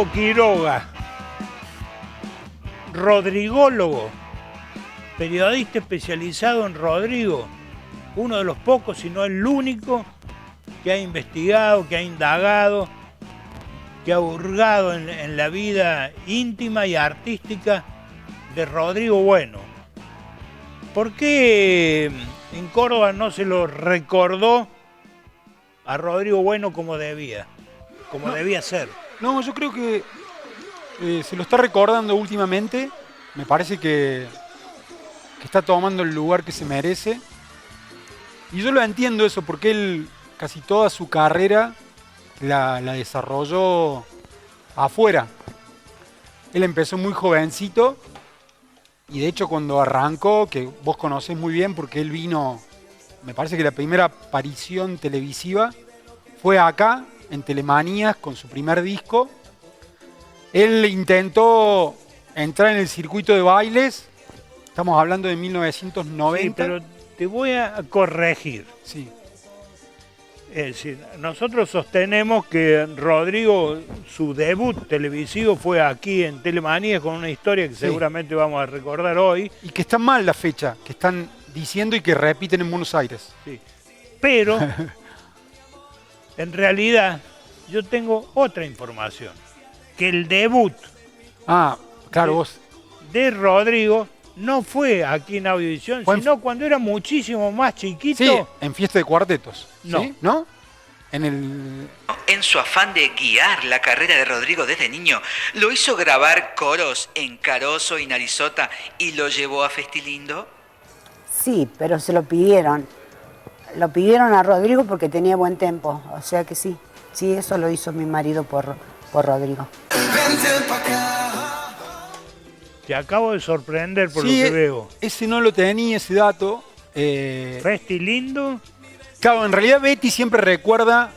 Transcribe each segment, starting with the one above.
Diego Quiroga, rodrigólogo, periodista especializado en Rodrigo, uno de los pocos, si no el único, que ha investigado, que ha indagado, que ha hurgado en la vida íntima y artística de Rodrigo Bueno. ¿Por qué en Córdoba no se lo recordó a Rodrigo Bueno como debía ser? No, yo creo que se lo está recordando últimamente. Me parece que está tomando el lugar que se merece. Y yo lo entiendo eso, porque él casi toda su carrera la desarrolló afuera. Él empezó muy jovencito y de hecho cuando arrancó, que vos conocés muy bien porque él vino, me parece que la primera aparición televisiva fue acá, en Telemanías, con su primer disco. Él intentó entrar en el circuito de bailes, estamos hablando de 1990. Sí, pero te voy a corregir. Sí. Es decir, nosotros sostenemos que Rodrigo, su debut televisivo fue aquí en Telemanías con una historia que seguramente vamos a recordar hoy. Y que está mal la fecha, que están diciendo y que repiten en Buenos Aires. Sí. Pero, en realidad, yo tengo otra información. Que el debut de Rodrigo no fue aquí en Audiovisión, sino cuando era muchísimo más chiquito. Sí, en Fiesta de Cuartetos. No. ¿Sí? ¿No? En su afán de guiar la carrera de Rodrigo desde niño, lo hizo grabar coros en Carozo y Narizota y lo llevó a Festilindo. Sí, pero se lo pidieron. Lo pidieron a Rodrigo porque tenía buen tempo. O sea que sí. Sí, eso lo hizo mi marido por Rodrigo. Te acabo de sorprender por lo que veo. Ese no lo tenía, ese dato. Festilindo. Claro, en realidad Betty siempre recuerda,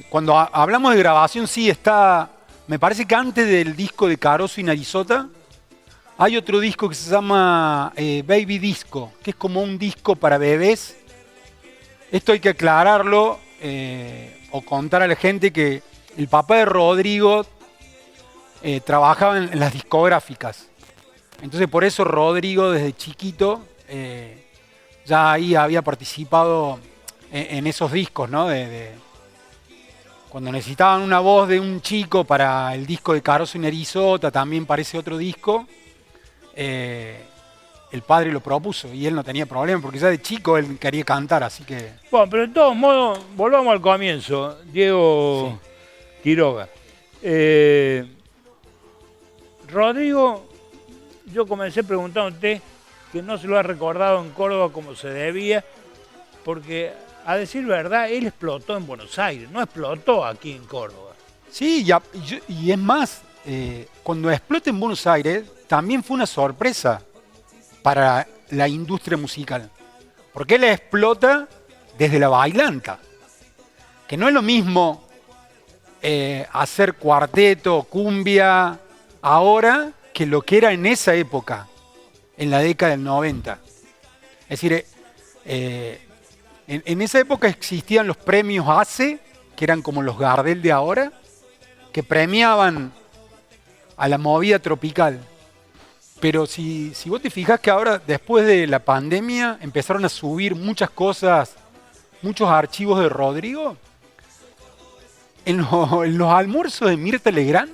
cuando hablamos de grabación, sí está, me parece que antes del disco de Carozo y Narizota, hay otro disco que se llama Baby Disco, que es como un disco para bebés. Esto hay que aclararlo o contar a la gente que el papá de Rodrigo trabajaba en las discográficas. Entonces por eso Rodrigo desde chiquito ya ahí había participado en esos discos, ¿no? Cuando necesitaban una voz de un chico para el disco de Carozo y Narizota, también para ese otro disco, el padre lo propuso y él no tenía problema porque ya de chico él quería cantar, así que... Bueno, pero de todos modos, volvamos al comienzo, Diego Quiroga. Rodrigo, yo comencé preguntándote que no se lo ha recordado en Córdoba como se debía, porque a decir verdad, él explotó en Buenos Aires, no explotó aquí en Córdoba. Sí, y es más, cuando explota en Buenos Aires, también fue una sorpresa para la industria musical. Porque él explota desde la bailanta. Que no es lo mismo hacer cuarteto, cumbia, ahora, que lo que era en esa época, en la década del 90. Es decir, en esa época existían los premios ACE, que eran como los Gardel de ahora, que premiaban a la movida tropical. Pero si vos te fijas que ahora, después de la pandemia, empezaron a subir muchas cosas, muchos archivos de Rodrigo, en los almuerzos de Mirta Legrand,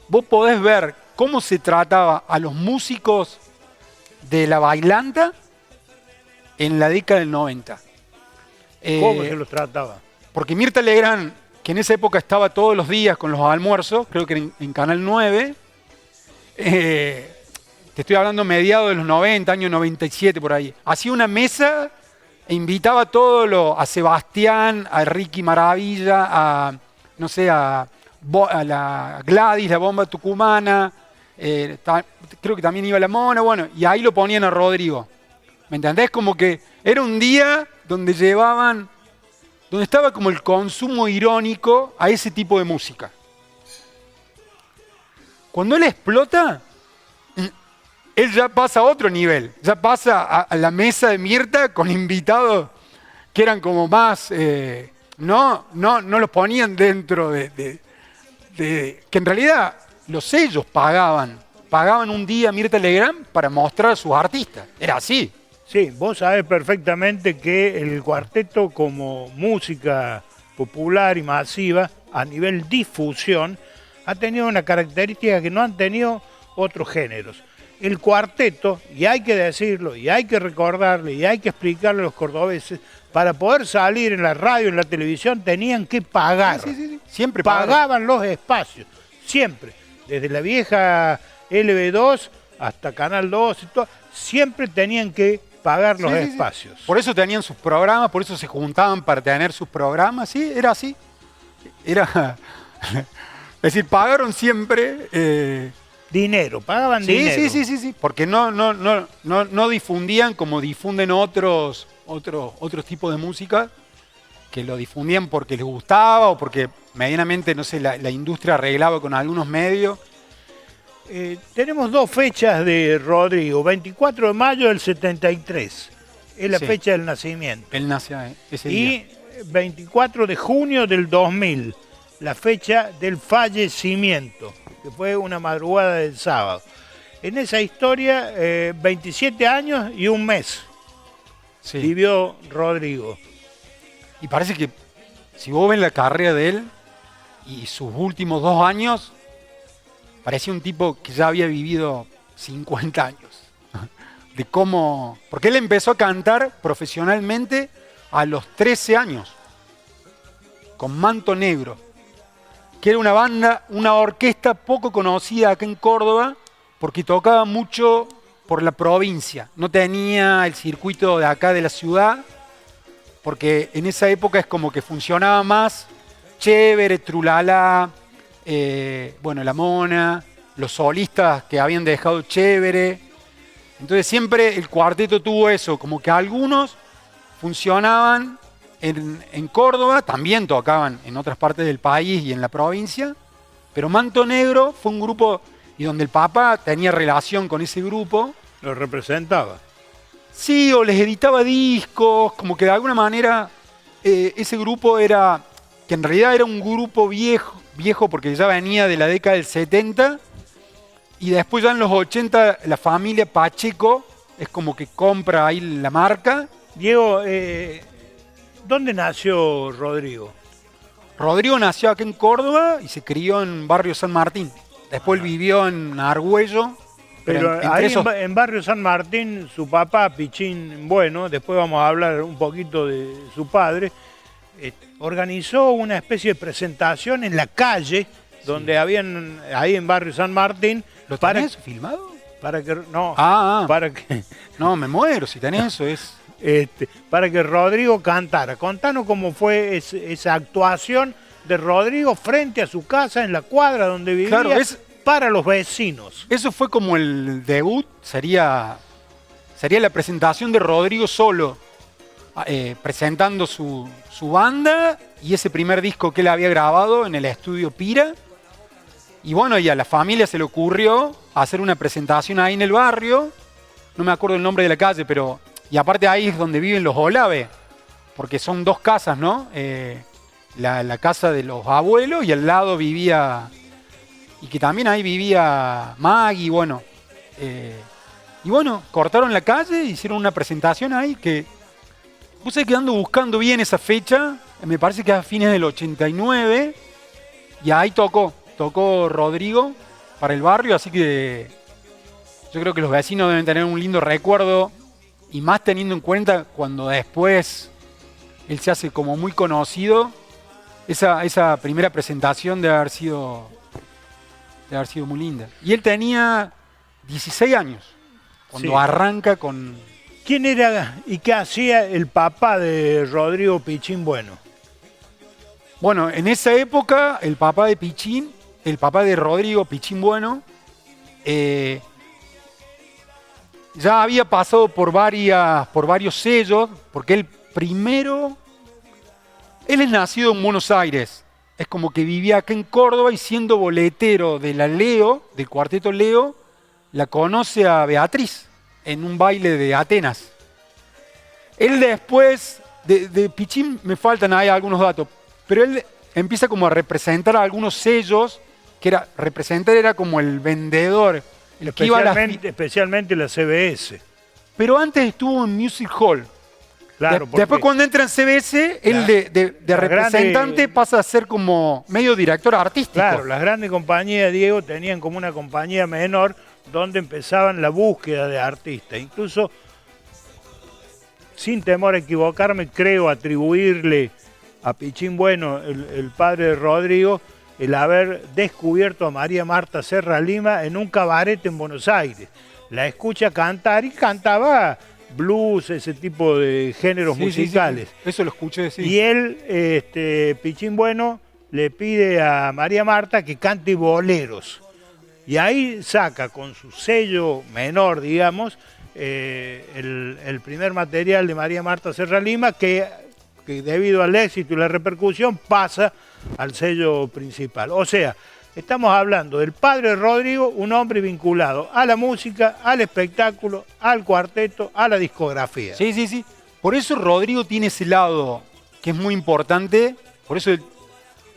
vos podés ver cómo se trataba a los músicos de la bailanta en la década del 90. ¿Cómo se los trataba? Porque Mirta Legrand, que en esa época estaba todos los días con los almuerzos, creo que en Canal 9, te estoy hablando mediados de los 90, año 97 por ahí, hacía una mesa e invitaba a Sebastián, a Ricky Maravilla, a la Gladys, la bomba tucumana, creo que también iba la Mona, bueno, y ahí lo ponían a Rodrigo. ¿Me entendés? Como que era un día donde estaba como el consumo irónico a ese tipo de música. Cuando él explota, él ya pasa a otro nivel, ya pasa a la mesa de Mirta con invitados que eran como más, no los ponían dentro de que en realidad los sellos pagaban un día a Mirta Legrand para mostrar a sus artistas. Era así. Sí, vos sabés perfectamente que el cuarteto como música popular y masiva a nivel difusión ha tenido una característica que no han tenido otros géneros. El cuarteto, y hay que decirlo, y hay que recordarle, y hay que explicarle a los cordobeses, para poder salir en la radio, en la televisión, tenían que pagar. Sí. Siempre pagaban los espacios, siempre. Desde la vieja LB2 hasta Canal 2, y todo, siempre tenían que pagar los espacios. Por eso tenían sus programas, por eso se juntaban para tener sus programas, sí, era así. Era, es decir, pagaron siempre dinero, pagaban dinero. Sí, porque no difundían como difunden otros tipos de música, que lo difundían porque les gustaba o porque medianamente, no sé, la industria arreglaba con algunos medios. Tenemos dos fechas de Rodrigo, 24 de mayo del 73, es la fecha del nacimiento. Él nació ese día. Y 24 de junio del 2000, la fecha del fallecimiento, que fue una madrugada del sábado. En esa historia, 27 años y un mes vivió Rodrigo. Y parece que, si vos ves la carrera de él y sus últimos 2 años, parecía un tipo que ya había vivido 50 años. De cómo... Porque él empezó a cantar profesionalmente a los 13 años, con Manto Negro, que era una banda, una orquesta poco conocida acá en Córdoba, porque tocaba mucho por la provincia. No tenía el circuito de acá de la ciudad, porque en esa época es como que funcionaba más Chévere, Trulala, La Mona, los solistas que habían dejado Chévere. Entonces siempre el cuarteto tuvo eso, como que algunos funcionaban en Córdoba, también tocaban en otras partes del país y en la provincia, pero Manto Negro fue un grupo y donde el Papa tenía relación con ese grupo. Lo representaba. Sí, o les editaba discos, como que de alguna manera ese grupo era, que en realidad era un grupo viejo porque ya venía de la década del 70, y después ya en los 80 la familia Pacheco es como que compra ahí la marca. Diego, ¿dónde nació Rodrigo? Rodrigo nació acá en Córdoba y se crió en Barrio San Martín. Después vivió en Argüello. Pero ahí en Barrio San Martín, su papá, Pichín Bueno, después vamos a hablar un poquito de su padre, organizó una especie de presentación en la calle, donde habían, ahí en Barrio San Martín. ¿Lo tenés filmado? Para que, no, para que... No, me muero si tenés eso, es... para que Rodrigo cantara. Contanos cómo fue esa actuación de Rodrigo frente a su casa en la cuadra donde vivía. Claro, para los vecinos. Eso fue como el debut, sería la presentación de Rodrigo solo, presentando su banda y ese primer disco que él había grabado en el estudio Pira. Y bueno, y a la familia se le ocurrió hacer una presentación ahí en el barrio, no me acuerdo el nombre de la calle, pero... Y aparte ahí es donde viven los Olave, porque son 2 casas, ¿no? La casa de los abuelos y al lado vivía... Y que también ahí vivía Maggie, bueno. Y bueno, cortaron la calle, hicieron una presentación ahí que... Puse quedando buscando bien esa fecha, me parece que a fines del 89, y ahí tocó Rodrigo para el barrio, así que yo creo que los vecinos deben tener un lindo recuerdo, y más teniendo en cuenta cuando después él se hace como muy conocido, esa primera presentación debe haber sido muy linda. Y él tenía 16 años cuando arranca con... ¿Quién era y qué hacía el papá de Rodrigo Pichín Bueno? Bueno, en esa época el papá de Rodrigo Pichín Bueno, ya había pasado por varios sellos, porque él es nacido en Buenos Aires, es como que vivía acá en Córdoba y siendo boletero de la Leo, del cuarteto Leo, la conoce a Beatriz en un baile de Atenas. Él después, de Pichín me faltan ahí algunos datos, pero él empieza como a representar a algunos sellos que era representar era como el vendedor, el que iba a las especialmente la CBS. Pero antes estuvo en Music Hall. Claro, Después cuando entra en CBS, él de representante pasa a ser como medio director artístico. Claro, las grandes compañías, Diego, tenían como una compañía menor donde empezaban la búsqueda de artistas. Incluso, sin temor a equivocarme, creo atribuirle a Pichín Bueno, el padre de Rodrigo, el haber descubierto a María Marta Serra Lima en un cabaret en Buenos Aires. La escucha cantar y cantaba blues, ese tipo de géneros musicales. Sí. Eso lo escuché, sí. Y él, Pichín Bueno, le pide a María Marta que cante boleros. Y ahí saca con su sello menor, digamos, el primer material de María Marta Serra Lima, que debido al éxito y la repercusión pasa al sello principal. O sea, estamos hablando del padre de Rodrigo, un hombre vinculado a la música, al espectáculo, al cuarteto, a la discografía. Sí. Por eso Rodrigo tiene ese lado que es muy importante. Por eso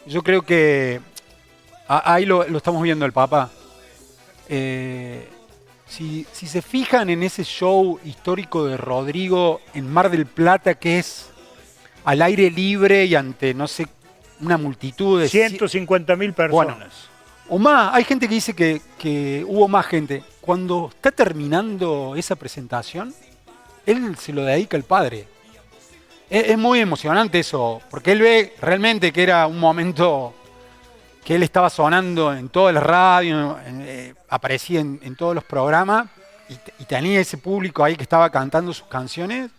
yo creo que ahí lo estamos viendo el papá. Si se fijan en ese show histórico de Rodrigo en Mar del Plata, que es al aire libre y ante, no sé, una multitud de 150.000 personas. Bueno, o más, hay gente que dice que hubo más gente. Cuando está terminando esa presentación, él se lo dedica al padre. Es muy emocionante eso, porque él ve realmente que era un momento que él estaba sonando en todas las radios, aparecía en todos los programas, y tenía ese público ahí que estaba cantando sus canciones.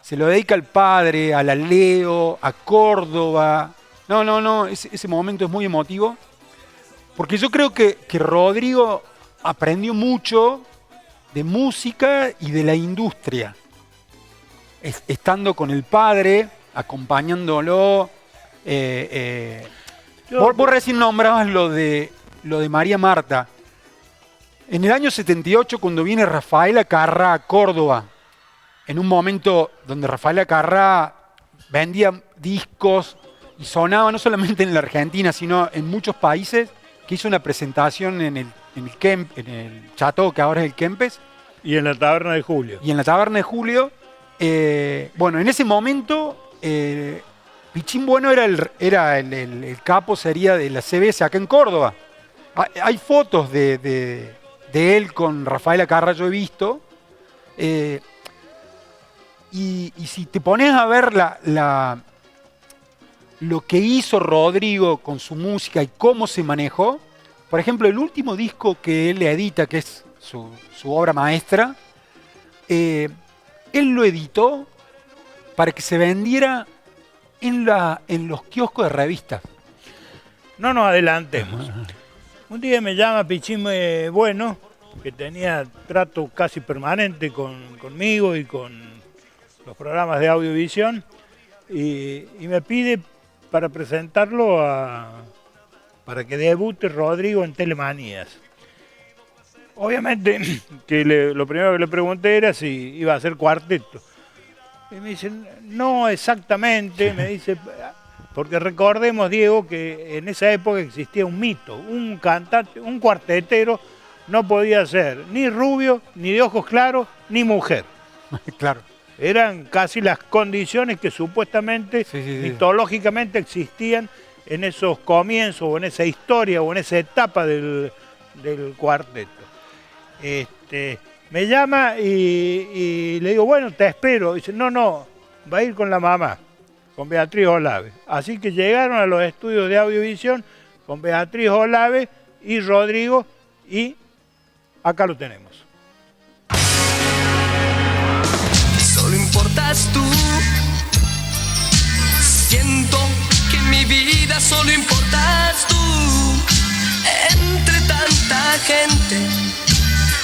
Se lo dedica al padre, a la Leo, a Córdoba. No, ese momento es muy emotivo. Porque yo creo que Rodrigo aprendió mucho de música y de la industria. Estando con el padre, acompañándolo. Vos recién nombrabas lo de María Marta. En el año 78, cuando viene Rafaela Carrá a Córdoba, en un momento donde Rafaela Carrá vendía discos y sonaba no solamente en la Argentina, sino en muchos países, que hizo una presentación en el Chateau, que ahora es el Kempes. Y en la Taberna de Julio. Bueno, en ese momento, Pichín Bueno era el capo, sería de la CBS acá en Córdoba. Hay fotos de él con Rafaela Carrá, yo he visto. Y si te pones a ver lo que hizo Rodrigo con su música y cómo se manejó, por ejemplo, el último disco que él edita, que es su obra maestra, él lo editó para que se vendiera en los kioscos de revistas. No nos adelantemos. Un día me llama Pichín Bueno, que tenía trato casi permanente conmigo y con los programas de audiovisión, y me pide para presentarlo para que debute Rodrigo en Telemanías. Obviamente que lo primero que le pregunté era si iba a hacer cuarteto. Y me dice, no exactamente, me dice, porque recordemos, Diego, que en esa época existía un mito, un cantante, un cuartetero no podía ser ni rubio, ni de ojos claros, ni mujer. Claro. Eran casi las condiciones que supuestamente, mitológicamente existían en esos comienzos, o en esa historia, o en esa etapa del cuarteto. Me llama y le digo, bueno, te espero. Dice, no, va a ir con la mamá, con Beatriz Olave. Así que llegaron a los estudios de audiovisión con Beatriz Olave y Rodrigo, y acá lo tenemos. Solo importas tú. Siento que en mi vida solo importas tú. Entre tanta gente,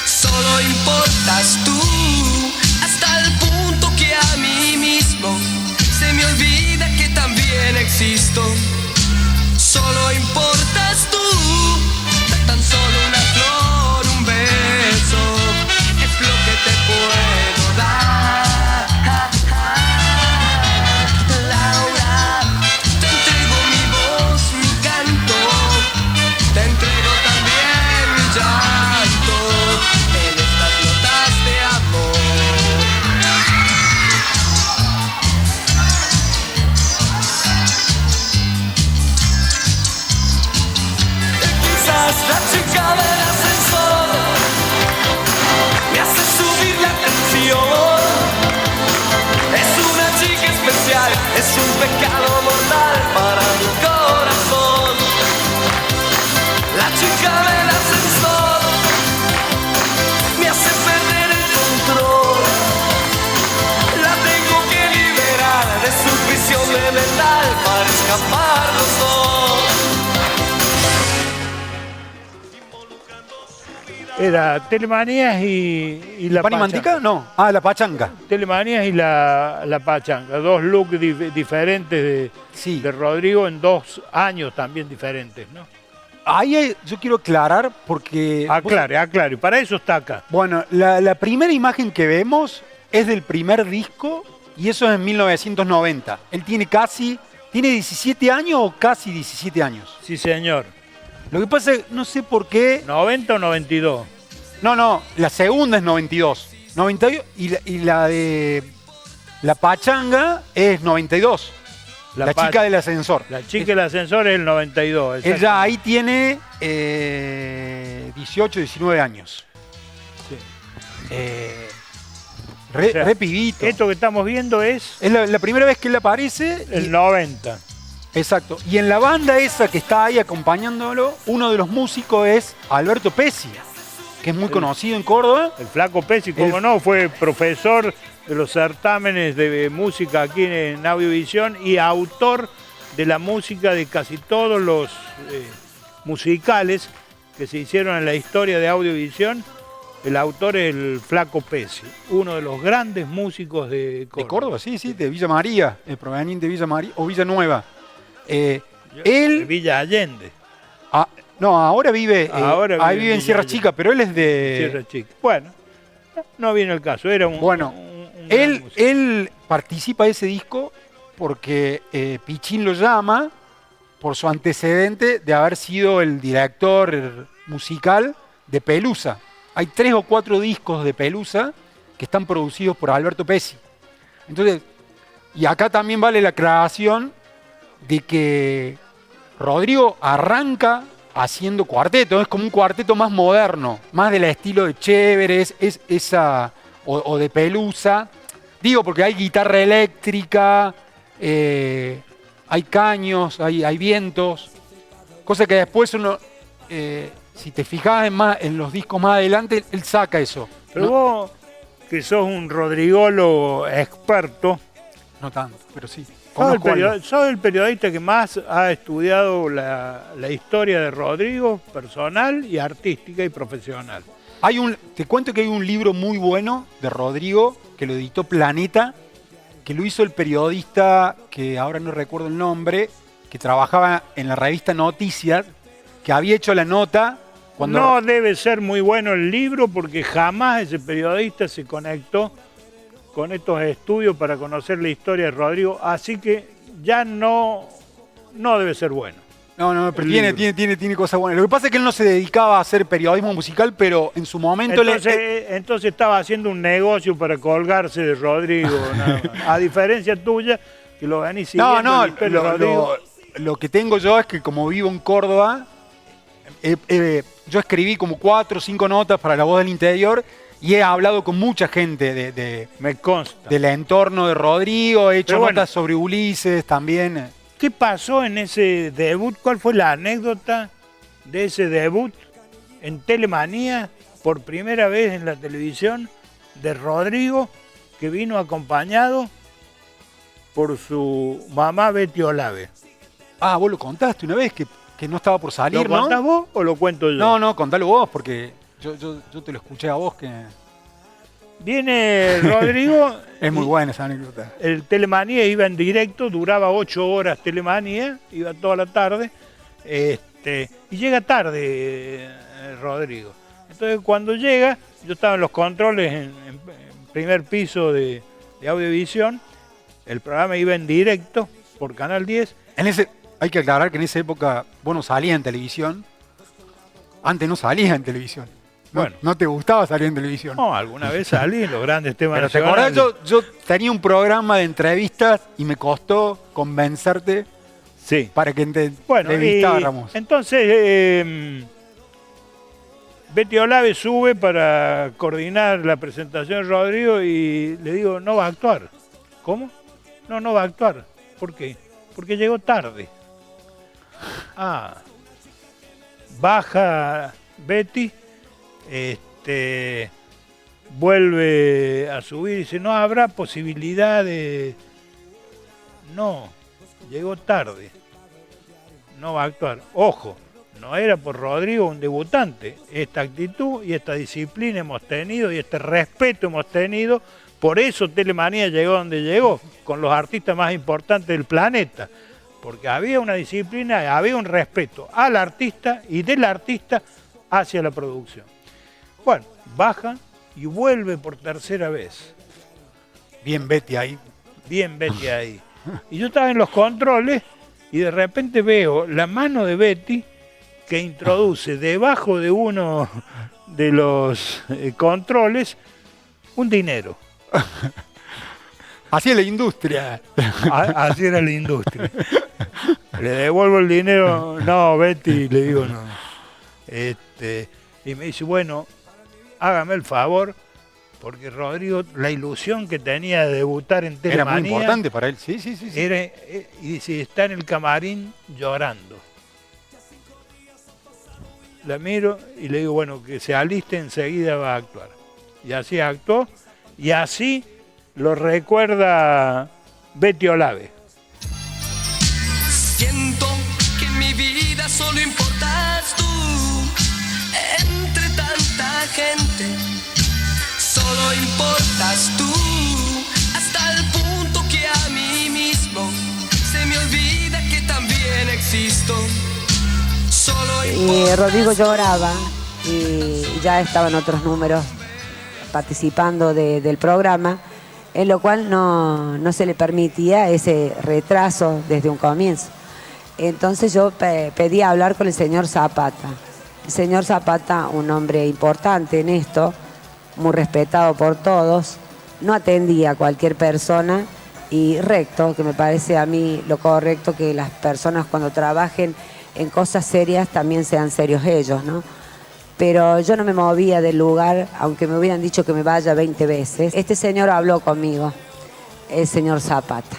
solo importas tú. Hasta el punto que a mí mismo se me olvida que también existo. Solo importas tú. Tan solo una flor, un beso, es lo que te puedo dar. Laura, te entrego mi voz, mi canto, te entrego para mi corazón. La chica del ascensor me hace perder el control. La tengo que liberar de su prisión de metal para escapar los dos. Era Telemanías y la ¿Pan y Pachanga. manteca? No. Ah, la pachanga. Telemanías y la Pachanga. Dos looks diferentes Sí. de Rodrigo en 2 años también diferentes, ¿no? Yo quiero aclarar porque... Aclare. Para eso está acá. Bueno, la primera imagen que vemos es del primer disco y eso es en 1990. Él tiene 17 años o casi 17 años. Sí, señor. Lo que pasa es, no sé por qué... ¿90 o 92? No, la segunda es 92. 92 y la de la pachanga es 92. La chica del ascensor. La chica del ascensor es el 92. Él ya ahí tiene 18, 19 años. Sí. Re, O sea, re pibito. Esto que estamos viendo es Es la primera vez que él aparece. el 90. Exacto. Y en la banda esa que está ahí acompañándolo, uno de los músicos es Alberto Pesci, que es muy conocido en Córdoba. El Flaco Pesci, como no, fue profesor de los certámenes de música aquí en Audiovisión y autor de la música de casi todos los musicales que se hicieron en la historia de Audiovisión. El autor es el Flaco Pesci, uno de los grandes músicos de Córdoba. De Córdoba, sí, de Villa María, proveniente de Villa María o Villa Nueva. De Él, Villa Allende. no, ahora vive, ahí vive en Villa Sierra Allende. Chica, pero él es de... Sierra Chica. Bueno, no viene el caso, era un... Bueno, un gran músico. él participa de ese disco porque Pichín lo llama por su antecedente de haber sido el director musical de Pelusa. Hay 3 o 4 discos de Pelusa que están producidos por Alberto Pesci. Entonces, y acá también vale la aclaración de que Rodrigo arranca haciendo cuarteto, es como un cuarteto más moderno, más del estilo de Chévere, o de Pelusa. Digo, porque hay guitarra eléctrica, hay caños, hay vientos, cosa que después uno, si te fijas en los discos más adelante, él saca eso. Pero No, vos, que sos un rodrigólogo experto, no tanto, pero sí. sos el periodista que más ha estudiado la historia de Rodrigo, personal y artística y profesional. Te cuento que hay un libro muy bueno de Rodrigo, que lo editó Planeta, que lo hizo el periodista, que ahora no recuerdo el nombre, que trabajaba en la revista Noticias, que había hecho la nota cuando... No debe ser muy bueno el libro porque jamás ese periodista se conectó con estos estudios para conocer la historia de Rodrigo, así que ya no debe ser bueno. No, pero el tiene cosas buenas. Lo que pasa es que él no se dedicaba a hacer periodismo musical, pero en su momento... Entonces estaba haciendo un negocio para colgarse de Rodrigo, nada más. A diferencia tuya, que lo venís siguiendo la historia de Rodrigo. Lo que tengo yo es que como vivo en Córdoba, yo escribí como 4 o 5 notas para La Voz del Interior y he hablado con mucha gente Me consta. del entorno de Rodrigo, he hecho Pero bueno. notas sobre Ulises también. ¿Qué pasó en ese debut? ¿Cuál fue la anécdota de ese debut en Telemanía, por primera vez en la televisión, de Rodrigo, que vino acompañado por su mamá Betty Olave? Ah, vos lo contaste una vez que no estaba por salir, ¿Lo contás vos o lo cuento yo? No, contalo vos, porque yo te lo escuché a vos que... Viene Rodrigo. Es muy buena esa anécdota. El Telemanía iba en directo, duraba 8 horas Telemanía, iba toda la tarde, y llega tarde Rodrigo. Entonces cuando llega, yo estaba en los controles en primer piso de Audiovisión, el programa iba en directo por Canal 10. Hay que aclarar que en esa época vos no salías en televisión. Antes no salías en televisión. Bueno. No te gustaba salir en televisión. No, alguna vez salí en los grandes temas Pero ¿te acordás? nacionales. Yo tenía un programa de entrevistas y me costó convencerte Sí. para que Bueno, entrevistáramos. entonces Betty Olave sube para coordinar la presentación de Rodrigo y le digo, no va a actuar. ¿Cómo? No va a actuar. ¿Por qué? porque llegó tarde. Baja Betty, vuelve a subir y dice, no habrá posibilidad de... No, llegó tarde, no va a actuar. Ojo, no era por Rodrigo un debutante. Esta actitud y esta disciplina hemos tenido y este respeto hemos tenido. Por eso Telemanía llegó donde llegó, con los artistas más importantes del planeta. Porque había una disciplina, había un respeto al artista y del artista hacia la producción. Bueno, baja y vuelve por tercera vez. Bien Betty ahí. Bien Betty ahí. Y yo estaba en los controles y de repente veo la mano de Betty que introduce debajo de uno de los controles un dinero. Así es la industria. Así era la industria. Le devuelvo el dinero, no, Betty, le digo no. Y me dice, bueno, hágame el favor, porque Rodrigo, la ilusión que tenía de debutar en Telemanía... Era muy importante para él, sí. Y dice, está en el camarín llorando. La miro y le digo, bueno, que se aliste, enseguida va a actuar. Y así actuó, y así lo recuerda Betty Olave. Siento que en mi vida solo importas tú. Entre tanta gente, solo importas tú. Hasta el punto que a mí mismo se me olvida que también existo. Y Rodrigo lloraba y ya estaban otros números participando del programa, en lo cual no se le permitía ese retraso desde un comienzo. Entonces yo pedí hablar con el señor Zapata. El señor Zapata, un hombre importante en esto, muy respetado por todos, no atendía a cualquier persona y recto, que me parece a mí lo correcto, que las personas cuando trabajen en cosas serias también sean serios ellos, ¿no? Pero yo no me movía del lugar, aunque me hubieran dicho que me vaya 20 veces. Este señor habló conmigo, el señor Zapata,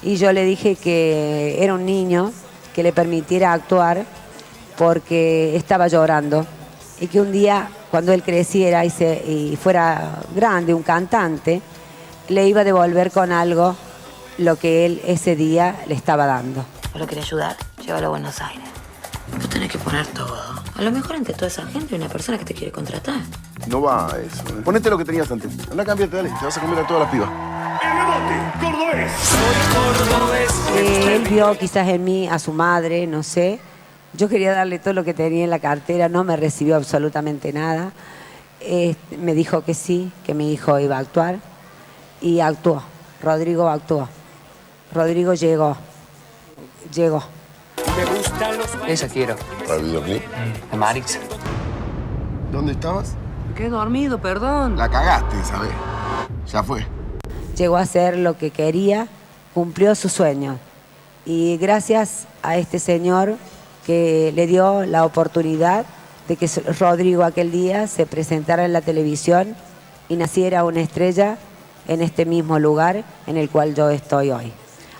y yo le dije que era un niño, que le permitiera actuar porque estaba llorando y que un día, cuando él creciera y fuera grande, un cantante, le iba a devolver con algo lo que él ese día le estaba dando. ¿Lo querés ayudar? Llévalo a Buenos Aires. Vos tenés que poner todo. A lo mejor entre toda esa gente hay una persona que te quiere contratar. No va a eso. Ponete lo que tenías antes. Anda, cámbiate, dale. Te vas a comer a todas las pibas. ¡El rebote! ¡Cordobés! Soy cordobés. Él vio quizás en mí a su madre, no sé. Yo quería darle todo lo que tenía en la cartera, no me recibió absolutamente nada. Me dijo que sí, que mi hijo iba a actuar. Y actuó. Rodrigo actuó. Rodrigo llegó. Esa quiero. ¿Para el videoclip? De Marix. ¿Dónde estabas? Me quedé dormido, perdón. La cagaste, ¿sabes? Ya fue. Llegó a hacer lo que quería, cumplió su sueño. Y gracias a este señor que le dio la oportunidad de que Rodrigo aquel día se presentara en la televisión y naciera una estrella en este mismo lugar en el cual yo estoy hoy.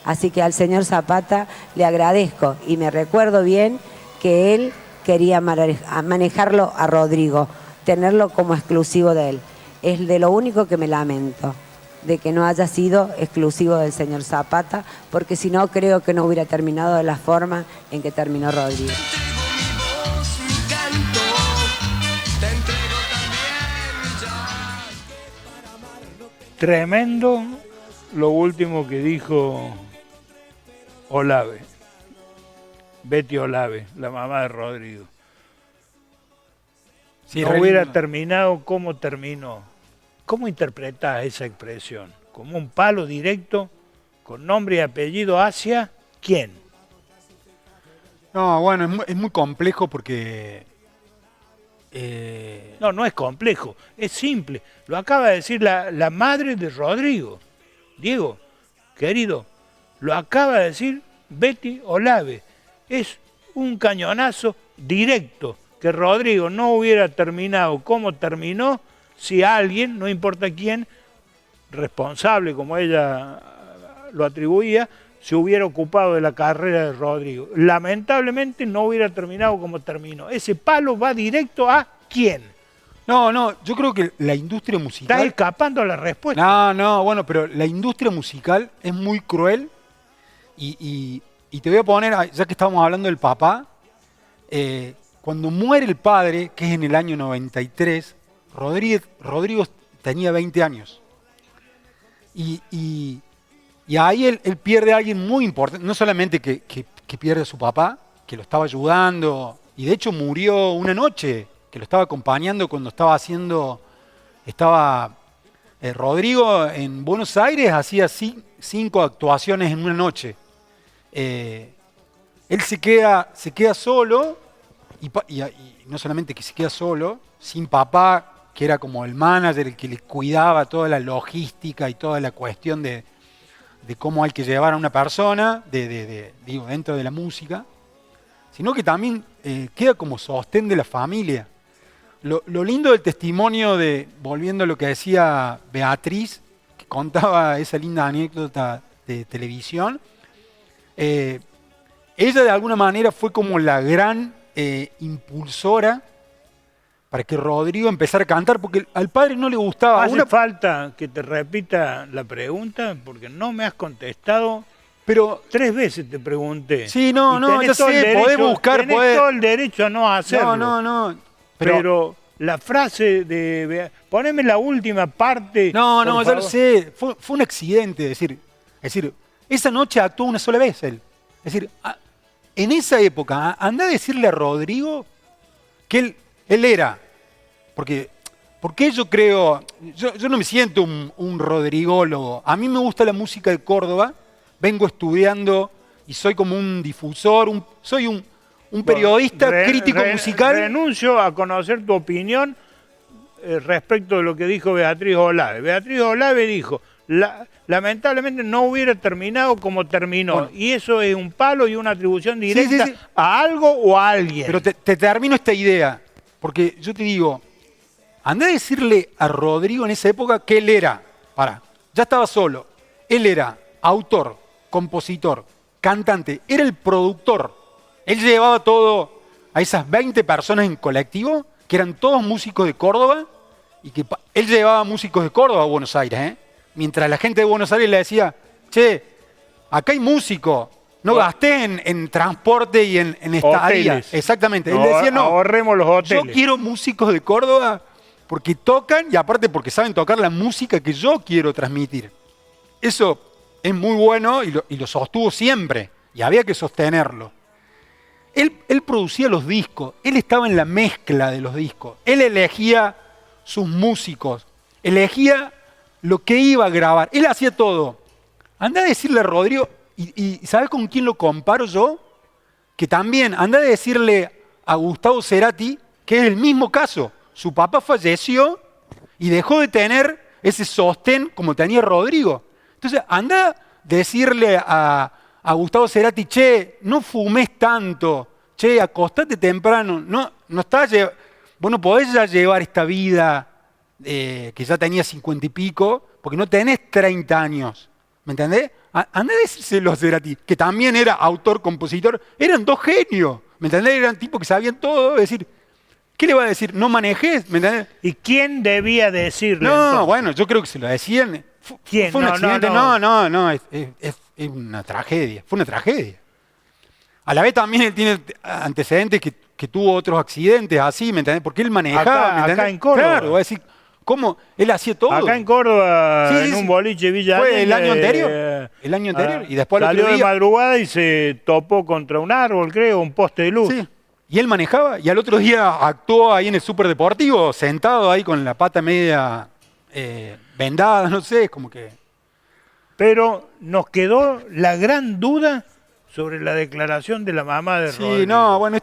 Así que al señor Zapata le agradezco y me recuerdo bien que él quería manejarlo a Rodrigo, tenerlo como exclusivo de él. Es de lo único que me lamento, de que no haya sido exclusivo del señor Zapata, porque si no creo que no hubiera terminado de la forma en que terminó Rodrigo. Tremendo lo último que dijo Olave, Betty Olave, la mamá de Rodrigo. Sí, no hubiera terminado como terminó. ¿Cómo interpretás esa expresión? ¿Como un palo directo, con nombre y apellido hacia quién? No, bueno, es muy complejo porque... No es complejo, es simple. Lo acaba de decir la madre de Rodrigo. Diego, querido, lo acaba de decir Betty Olave. Es un cañonazo directo que Rodrigo no hubiera terminado como terminó si alguien, no importa quién, responsable como ella lo atribuía, se hubiera ocupado de la carrera de Rodrigo. Lamentablemente no hubiera terminado como terminó. Ese palo va directo a ¿quién? No, yo creo que la industria musical... Estás escapando a la respuesta. No, bueno, pero la industria musical es muy cruel y te voy a poner, ya que estábamos hablando del papá, cuando muere el padre, que es en el año 93, Rodrigo tenía 20 años. Y ahí él pierde a alguien muy importante, no solamente que pierde a su papá, que lo estaba ayudando, y de hecho murió una noche, que lo estaba acompañando cuando Rodrigo en Buenos Aires, hacía 5 actuaciones en una noche. Él se queda solo, y no solamente que se queda solo, sin papá, que era como el manager, el que le cuidaba toda la logística y toda la cuestión de cómo hay que llevar a una persona, digo, dentro de la música, sino que también queda como sostén de la familia. Lo lindo del testimonio volviendo a lo que decía Beatriz, que contaba esa linda anécdota de televisión, ella de alguna manera fue como la gran impulsora para que Rodrigo empezara a cantar, porque al padre no le gustaba. ¿Hace falta que te repita la pregunta? Porque no me has contestado. Pero 3 veces te pregunté. Sí, no, ya sé, podés buscar. Tenés todo el derecho a no hacerlo. No. Pero la frase de... Poneme la última parte. No, ya lo sé. Fue un accidente, es decir, esa noche actuó una sola vez él. Es decir, en esa época, anda a decirle a Rodrigo que él era. Porque yo creo... Yo no me siento un rodrigólogo. A mí me gusta la música de Córdoba. Vengo estudiando y soy como un difusor, soy un periodista crítico musical. Renuncio a conocer tu opinión respecto de lo que dijo Beatriz Olave. Beatriz Olave dijo, lamentablemente no hubiera terminado como terminó. Bueno, y eso es un palo y una atribución directa a algo o a alguien. Pero te termino esta idea, porque yo te digo, andá a decirle a Rodrigo en esa época que él era, ya estaba solo, él era autor, compositor, cantante, era el productor. Él llevaba todo a esas 20 personas en colectivo, que eran todos músicos de Córdoba, y que él llevaba músicos de Córdoba a Buenos Aires, mientras la gente de Buenos Aires le decía, che, acá hay músicos, no gasté en transporte y en estadía. Exactamente. Él decía, no, ahorremos los hoteles. Yo quiero músicos de Córdoba porque tocan y aparte porque saben tocar la música que yo quiero transmitir. Eso es muy bueno y lo sostuvo siempre y había que sostenerlo. Él producía los discos, él estaba en la mezcla de los discos, él elegía sus músicos, elegía lo que iba a grabar, él hacía todo. Andá a decirle a Rodrigo, y ¿sabes con quién lo comparo yo? Que también, andá a decirle a Gustavo Cerati, que es el mismo caso. Su papá falleció y dejó de tener ese sostén como tenía Rodrigo. Entonces, andá a decirle a Gustavo Cerati, che, no fumes tanto, che, acostate temprano, no estás vos no podés ya llevar esta vida que ya tenía 50 y pico, porque no tenés 30 años, ¿me entendés? Andá a decírselo a Cerati, que también era autor, compositor, eran 2 genios, ¿me entendés? Eran tipos que sabían todo, es decir, ¿qué le va a decir? No manejes, ¿me entendés? ¿Y quién debía decirle? No, entonces? Bueno, yo creo que se lo decían. ¿Quién? Fue un accidente, no, es una tragedia, fue una tragedia. A la vez también él tiene antecedentes que tuvo otros accidentes así, ¿me entendés? Porque él manejaba, acá en Córdoba. Claro, va a decir, ¿cómo? Él hacía todo. Acá en Córdoba, en un boliche Villa ¿Fue el año anterior? El año anterior, y después salió al otro día, de madrugada y se topó contra un árbol, creo, un poste de luz. Sí. Y él manejaba, y al otro día actuó ahí en el superdeportivo, sentado ahí con la pata media vendada, no sé, como que... Pero nos quedó la gran duda sobre la declaración de la mamá de Rodrigo. Sí, no, bueno,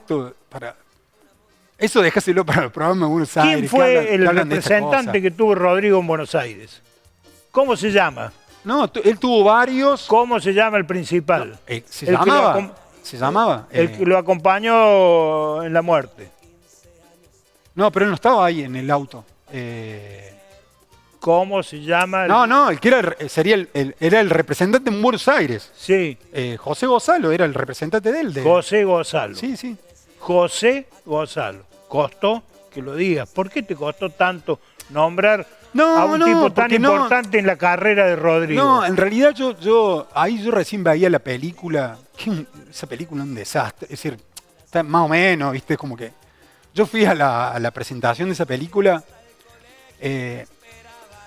eso déjaselo para el programa de Buenos Aires. ¿Quién fue el representante que tuvo Rodrigo en Buenos Aires? ¿Cómo se llama? No, él tuvo varios. ¿Cómo se llama el principal? Se llamaba. El que lo acompañó en la muerte. No, pero él no estaba ahí en el auto. ¿Cómo se llama? No, el que era el representante en Buenos Aires. Sí. José Gonzalo era el representante de él. José Gonzalo. Sí, sí. José Gonzalo. Costó que lo digas. ¿Por qué te costó tanto nombrar a un tipo tan importante en la carrera de Rodrigo? No, en realidad yo recién veía la película. Esa película es un desastre. Es decir, está más o menos, ¿viste? Como que yo fui a la presentación de esa película.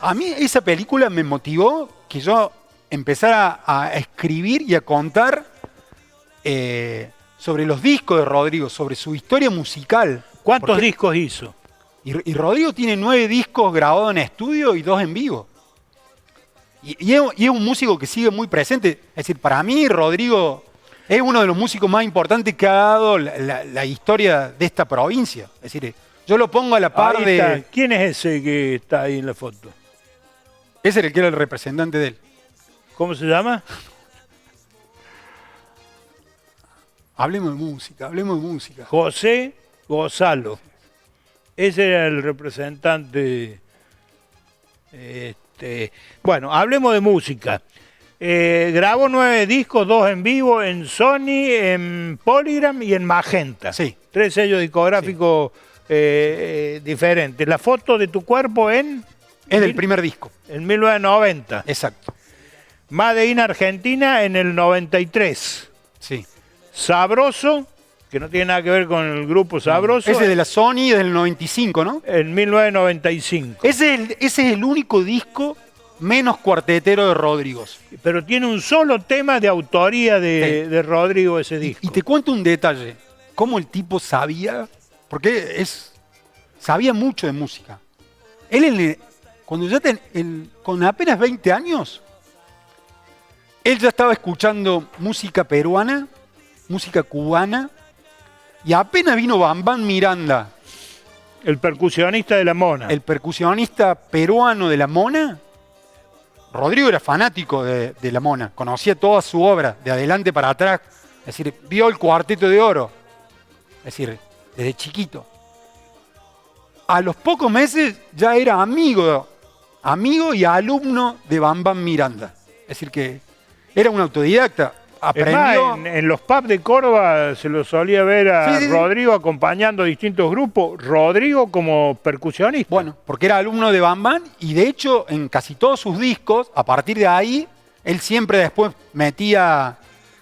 A mí esa película me motivó que yo empezara a escribir y a contar sobre los discos de Rodrigo, sobre su historia musical. ¿Cuántos discos hizo? Y Rodrigo tiene 9 discos grabados en estudio y 2 en vivo. Y es un músico que sigue muy presente. Es decir, para mí Rodrigo es uno de los músicos más importantes que ha dado la historia de esta provincia. Es decir, yo lo pongo a la par de... ¿Quién es ese que está ahí en la foto? Ese era el que era el representante de él. ¿Cómo se llama? Hablemos de música. José Gonzalo. Ese era el representante. Bueno, hablemos de música. Grabó 9 discos, 2 en vivo, en Sony, en Polygram y en Magenta. Sí. 3 sellos discográficos diferentes. La foto de tu cuerpo es del primer disco. En 1990. Exacto. Made in Argentina en el 93. Sí. Sabroso, que no tiene nada que ver con el grupo Sabroso. Ese de la Sony es del 95, ¿no? En 1995. Ese es el único disco menos cuartetero de Rodrigo. Pero tiene un solo tema de autoría de Rodrigo ese disco. Y te cuento un detalle. Cómo el tipo sabía, porque sabía mucho de música. Con apenas 20 años, él ya estaba escuchando música peruana, música cubana, y apenas vino Bambán Miranda. El percusionista de La Mona. El percusionista peruano de La Mona. Rodrigo era fanático de La Mona, conocía toda su obra, de adelante para atrás. Es decir, vio el Cuarteto de Oro. Es decir, desde chiquito. A los pocos meses ya era amigo y alumno de Bambán Miranda. Es decir, que era un autodidacta. Aprendió. Es más, en los pubs de Córdoba se lo solía ver a Rodrigo acompañando a distintos grupos. Rodrigo como percusionista. Bueno, porque era alumno de Bambán y de hecho en casi todos sus discos, a partir de ahí, él siempre después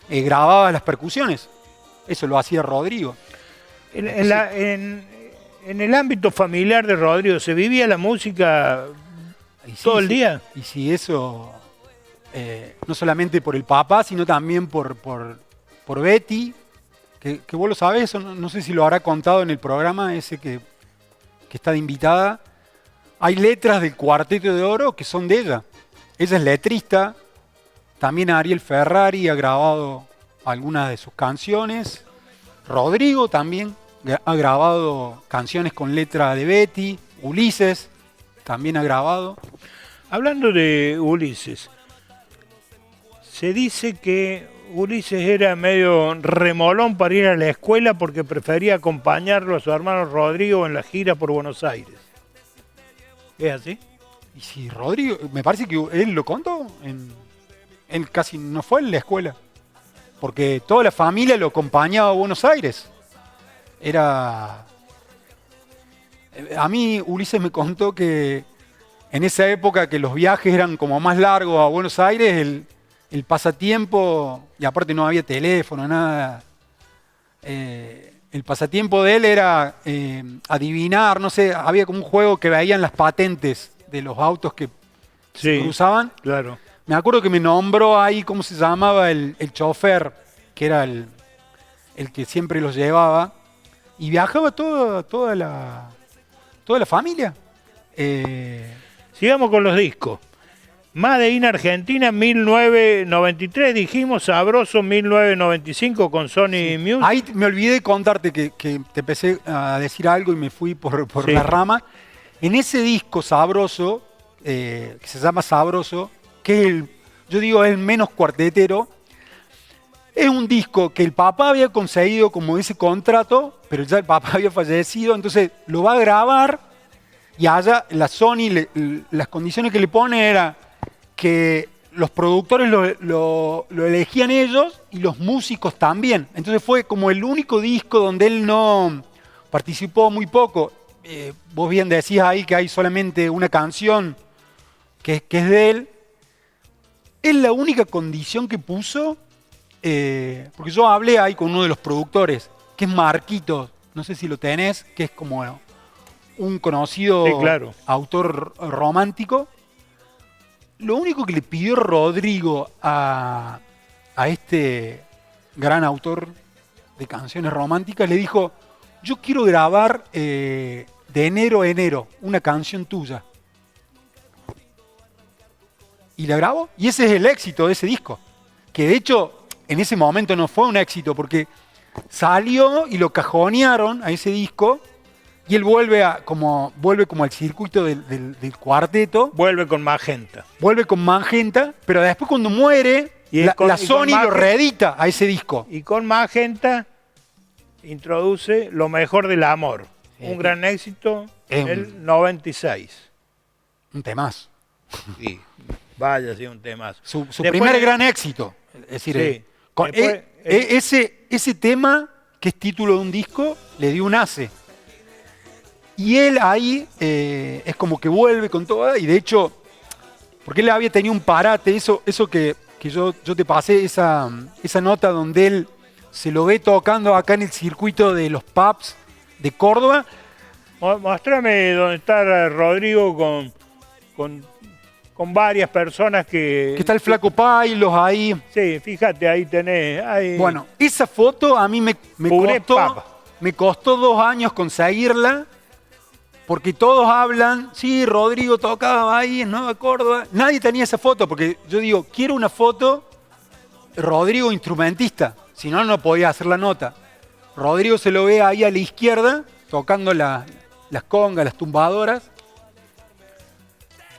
grababa las percusiones. Eso lo hacía Rodrigo. En el ámbito familiar de Rodrigo, ¿se vivía la música todo el día? Y si eso... no solamente por el papá, sino también por Betty, que vos lo sabés, no sé si lo habrá contado en el programa ese que está de invitada. Hay letras del Cuarteto de Oro que son de ella. Ella es letrista, también Ariel Ferrari ha grabado algunas de sus canciones. Rodrigo también ha grabado canciones con letra de Betty. Ulises también ha grabado. Hablando de Ulises, se dice que Ulises era medio remolón para ir a la escuela porque prefería acompañarlo a su hermano Rodrigo en la gira por Buenos Aires. ¿Es así? Y si Rodrigo, me parece que él lo contó, él casi no fue a la escuela, porque toda la familia lo acompañaba a Buenos Aires. A mí Ulises me contó que en esa época que los viajes eran como más largos a Buenos Aires, el pasatiempo, y aparte no había teléfono, nada, el pasatiempo de él era adivinar, no sé, había como un juego que veían las patentes de los autos que se cruzaban. Claro. Me acuerdo que me nombró ahí cómo se llamaba el chofer, que era el que siempre los llevaba, y viajaba toda la familia. Sigamos con los discos. Made in Argentina 1993, dijimos, Sabroso 1995 con Sony Music. Ahí me olvidé de contarte que te empecé a decir algo y me fui por la rama. En ese disco Sabroso, que se llama Sabroso, que yo digo es el menos cuartetero, es un disco que el papá había conseguido como ese contrato, pero ya el papá había fallecido, entonces lo va a grabar Y allá la Sony, las condiciones que le pone era que los productores lo elegían ellos y los músicos también. Entonces fue como el único disco donde él no participó muy poco. Vos bien decías ahí que hay solamente una canción que es de él. Es la única condición que puso, porque yo hablé ahí con uno de los productores, que es Marquitos, no sé si lo tenés, que es como un conocido Sí, claro. autor romántico. Lo único que le pidió Rodrigo a este gran autor de canciones románticas, le dijo, yo quiero grabar de enero a enero una canción tuya. Y la grabó, y ese es el éxito de ese disco. Que de hecho, en ese momento no fue un éxito, porque salió y lo cajonearon a ese disco, y él vuelve como al circuito del cuarteto. Vuelve con Magenta. Vuelve con Magenta, pero después cuando muere, la Sony lo reedita a ese disco. Y con Magenta introduce Lo mejor del amor. Un gran éxito en el 96. Un temazo. Sí, vaya, sí, un temazo. Su Después- primer gran éxito. Es decir, Sí. con- Después, ese tema, que es título de un disco, le dio un ace. Y él ahí es como que vuelve con toda, y de hecho, porque él había tenido un parate, eso que yo te pasé, esa nota donde él se lo ve tocando acá en el circuito de los pubs de Córdoba. Mostrame dónde está Rodrigo con varias personas Que está el Flaco Pailos ahí. Sí, fíjate, ahí tenés. Ahí. Bueno, esa foto a mí me Puré papa. costó 2 años conseguirla, porque todos hablan, sí, Rodrigo tocaba ahí en Nueva Córdoba. Nadie tenía esa foto, porque yo digo, quiero una foto Rodrigo instrumentista, si no, no podía hacer la nota. Rodrigo se lo ve ahí a la izquierda, tocando las congas, las tumbadoras.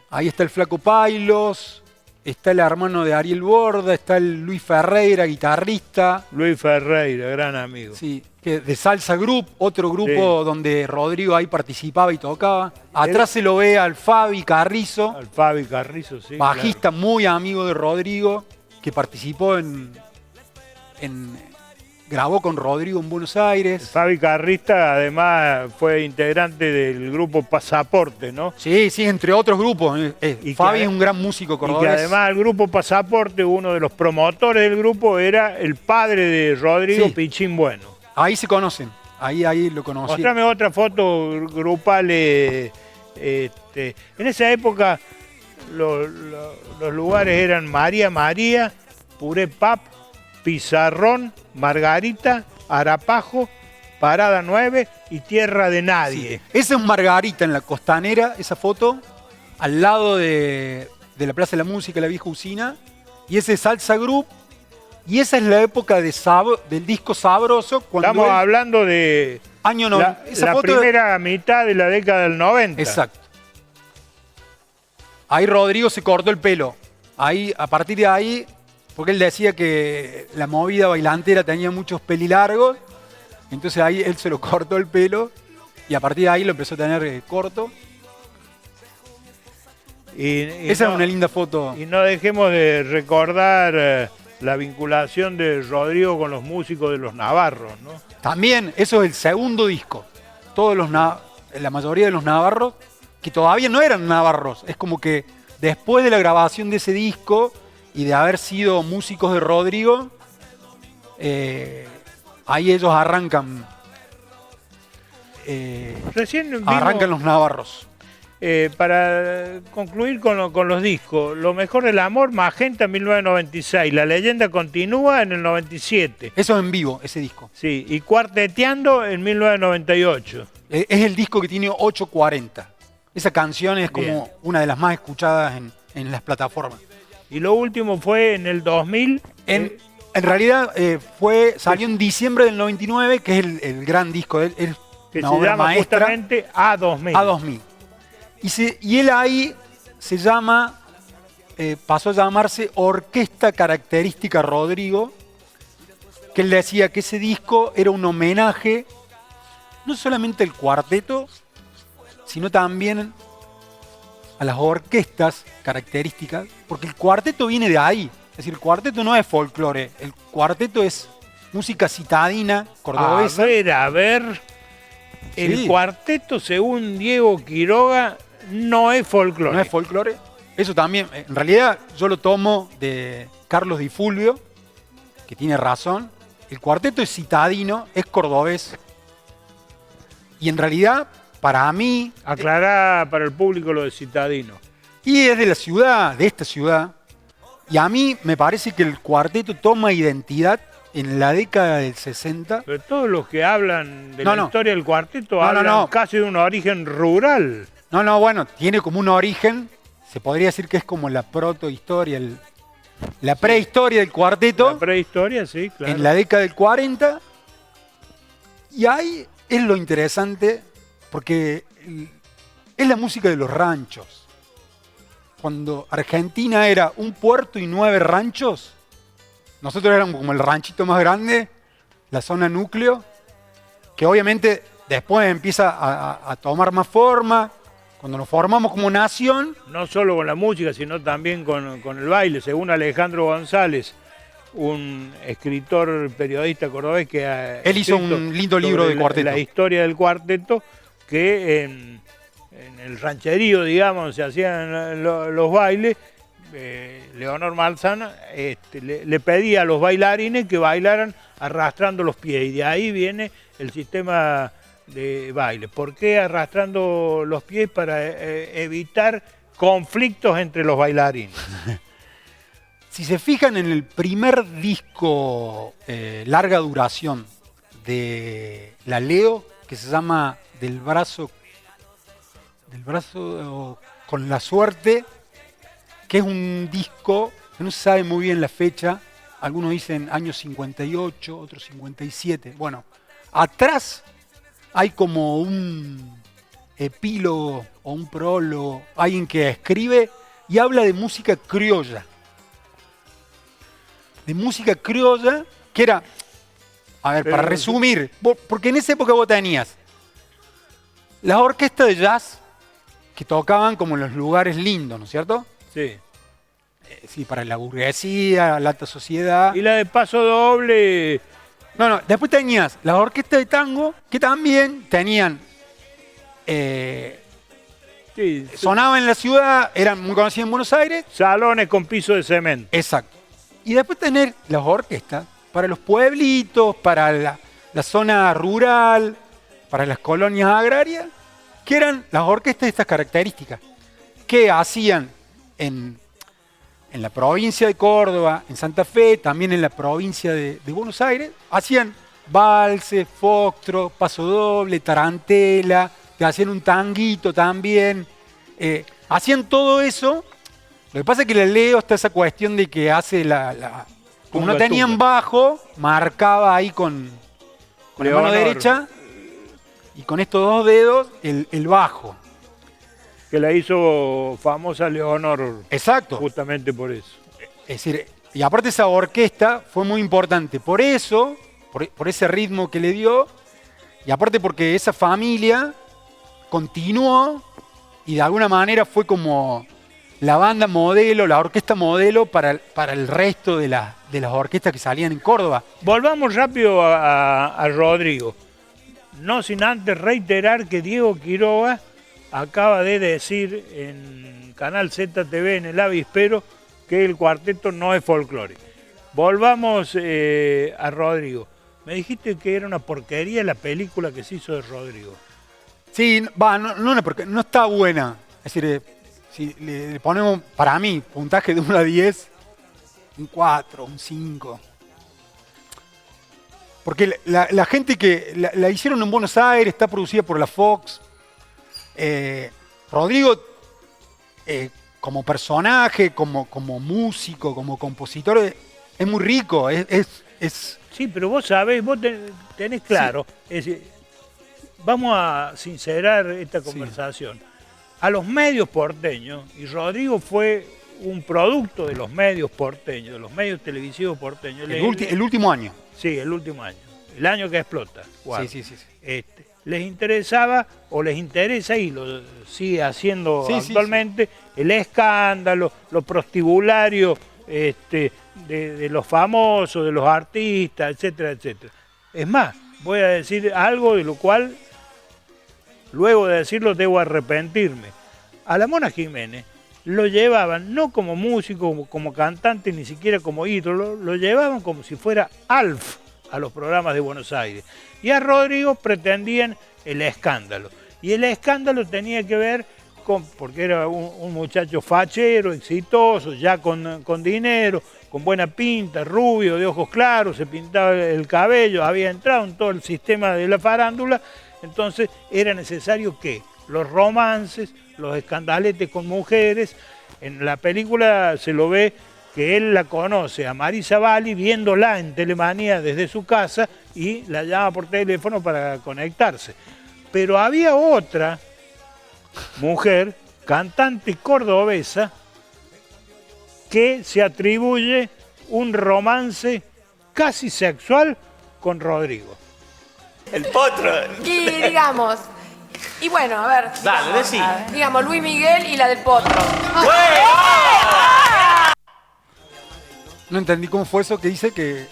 Ahí está el Flaco Pailos, está el hermano de Ariel Borda, está el Luis Ferreira, guitarrista. Luis Ferreira, gran amigo. Sí, que de Salsa Group, otro grupo donde Rodrigo ahí participaba y tocaba. Atrás se lo ve al Fabi Carrizo, Al Fabi Carrizo, sí. bajista muy amigo de Rodrigo, que participó grabó con Rodrigo en Buenos Aires. Fabi Carrista, además, fue integrante del grupo Pasaporte, ¿no? Sí, entre otros grupos. Y Fabi que- es un gran músico Y cordobés. que además el grupo Pasaporte, uno de los promotores del grupo, era el padre de Rodrigo Sí. Pichín Bueno. Ahí se conocen, ahí lo conocí. Mostrame otra foto grupal. En esa época los lugares eran María María, Puré Pap, Pizarrón, Margarita, Arapajo, Parada 9 y Tierra de Nadie. Esa es Margarita en la Costanera, esa foto, al lado de la Plaza de la Música, la vieja usina. Y ese es Salsa Group. Y esa es la época del disco Sabroso. Cuando Estamos él- hablando de año no, la esa foto primera mitad de la década del 90. Exacto. Ahí Rodrigo se cortó el pelo. Ahí, a partir de ahí, porque él decía que la movida bailantera tenía muchos pelilargos, entonces ahí él se lo cortó el pelo y a partir de ahí lo empezó a tener corto. Y Esa no- es una linda foto. Y no dejemos de recordar la vinculación de Rodrigo con los músicos de los Navarros, ¿no? También, eso es el segundo disco. La mayoría de los navarros, que todavía no eran navarros, es como que después de la grabación de ese disco y de haber sido músicos de Rodrigo, ahí ellos arrancan. Recién vimos, Arrancan los navarros. para concluir con los discos, Lo mejor del amor, Magenta en 1996, La leyenda continúa en el 97. Eso es en vivo, ese disco. Sí, y Cuarteteando en 1998. Es el disco que tiene 840. Esa canción es como Bien. una de las más escuchadas en las plataformas. Y lo último fue en el 2000. En realidad salió en diciembre del 99, que es el gran disco. Es que una se obra llama maestra, justamente A2000. A2000. Y él ahí se llama, pasó a llamarse Orquesta Característica Rodrigo, que él decía que ese disco era un homenaje no solamente al cuarteto, sino también a las orquestas características, porque el cuarteto viene de ahí. Es decir, el cuarteto no es folclore, el cuarteto es música citadina, cordobesa. A ver. El Sí. cuarteto, según Diego Quiroga, no es folclore. ¿No es folclore? Eso también, en realidad yo lo tomo de Carlos Di Fulvio, que tiene razón. El cuarteto es citadino, es cordobés. Y en realidad, para mí, Aclará para el público lo de citadino. y es de la ciudad, de esta ciudad. Y a mí me parece que el cuarteto toma identidad en la década del 60. Pero todos los que hablan de No, la no. historia del cuarteto No, no, hablan no. casi de un origen rural. No, bueno, tiene como un origen, se podría decir que es como la protohistoria, la prehistoria del cuarteto. La prehistoria, sí, claro. En la década del 40. Y ahí es lo interesante, porque es la música de los ranchos. Cuando Argentina era un puerto y 9 ranchos, nosotros éramos como el ranchito más grande, la zona núcleo, que obviamente después empieza a tomar más forma. Cuando nos formamos como nación, No solo con la música, sino también con el baile. Según Alejandro González, un escritor, periodista cordobés que ha él hizo escrito un lindo libro sobre de cuarteto. La historia del cuarteto, que en el rancherío, digamos, se hacían los bailes. Leonor Malzana le pedía a los bailarines que bailaran arrastrando los pies, y de ahí viene el sistema de baile. ¿Por qué arrastrando los pies? Para evitar conflictos entre los bailarines. Si se fijan en el primer disco larga duración de la Leo, que se llama Del brazo con la suerte, que es un disco que no se sabe muy bien la fecha, algunos dicen años 58, otros 57. Bueno, atrás hay como un epílogo o un prólogo, alguien que escribe y habla de música criolla. De música criolla, que era, a ver, para resumir, porque en esa época vos tenías las orquestas de jazz que tocaban como en los lugares lindos, ¿no es cierto? Sí. Sí, para la burguesía, la alta sociedad. Y la de paso doble. No, después tenías las orquestas de tango que también tenían, Sí, sonaban en la ciudad, eran muy conocidas en Buenos Aires. salones con piso de cemento. Exacto. Y después tener las orquestas para los pueblitos, para la zona rural, para las colonias agrarias, que eran las orquestas de estas características, que hacían en la provincia de Córdoba, en Santa Fe, también en la provincia de Buenos Aires, hacían valses, foxtrot, paso doble, tarantela, que hacían un tanguito también, hacían todo eso. Lo que pasa es que la Leo está esa cuestión de que hace como no tenían bajo, marcaba ahí con la mano Leonor. derecha y con estos dos dedos el bajo. Que la hizo famosa Leonor. Exacto. Justamente por eso. Es decir, y aparte esa orquesta fue muy importante por eso, por ese ritmo que le dio, y aparte porque esa familia continuó y de alguna manera fue como la banda modelo, la orquesta modelo para el resto de las orquestas que salían en Córdoba. Volvamos rápido a Rodrigo. No sin antes reiterar que Diego Quiroga acaba de decir en Canal ZTV, en el Avispero, que el cuarteto no es folclore. Volvamos a Rodrigo. Me dijiste que era una porquería la película que se hizo de Rodrigo. Sí, no está buena. Es decir, si le ponemos, para mí, puntaje de 1 a 10, un 4, un 5. Porque la gente que la hicieron en Buenos Aires, está producida por la Fox. Rodrigo, como personaje, como músico, como compositor, es muy rico. Sí, pero vos sabés, vos tenés claro. Es decir, vamos a sincerar esta conversación. A los medios porteños, y Rodrigo fue un producto de los medios porteños, de los medios televisivos porteños. El último año. Sí, el último año. el año que explota. Guarda. Sí. Les interesaba, o les interesa, y lo sigue haciendo actualmente, el escándalo, lo prostibulario de los famosos, de los artistas, etcétera, etcétera. Es más, voy a decir algo de lo cual, luego de decirlo, debo arrepentirme. A la Mona Jiménez lo llevaban no como músico, como cantante, ni siquiera como ídolo, lo llevaban como si fuera Alf a los programas de Buenos Aires. Y a Rodrigo pretendían el escándalo. Y el escándalo tenía que ver con, porque era un muchacho fachero, exitoso, ya con dinero, con buena pinta, rubio, de ojos claros, se pintaba el cabello, había entrado en todo el sistema de la farándula. Entonces era necesario que los romances, los escandaletes con mujeres, en la película se lo ve que él la conoce a Marisa Bali viéndola en Telemanía desde su casa y la llama por teléfono para conectarse. Pero había otra mujer, cantante cordobesa, que se atribuye un romance casi sexual con Rodrigo. El potro. Y digamos, y bueno, a ver. Dale, decí. Digamos, Luis Miguel y la del potro. No entendí cómo fue eso que dice que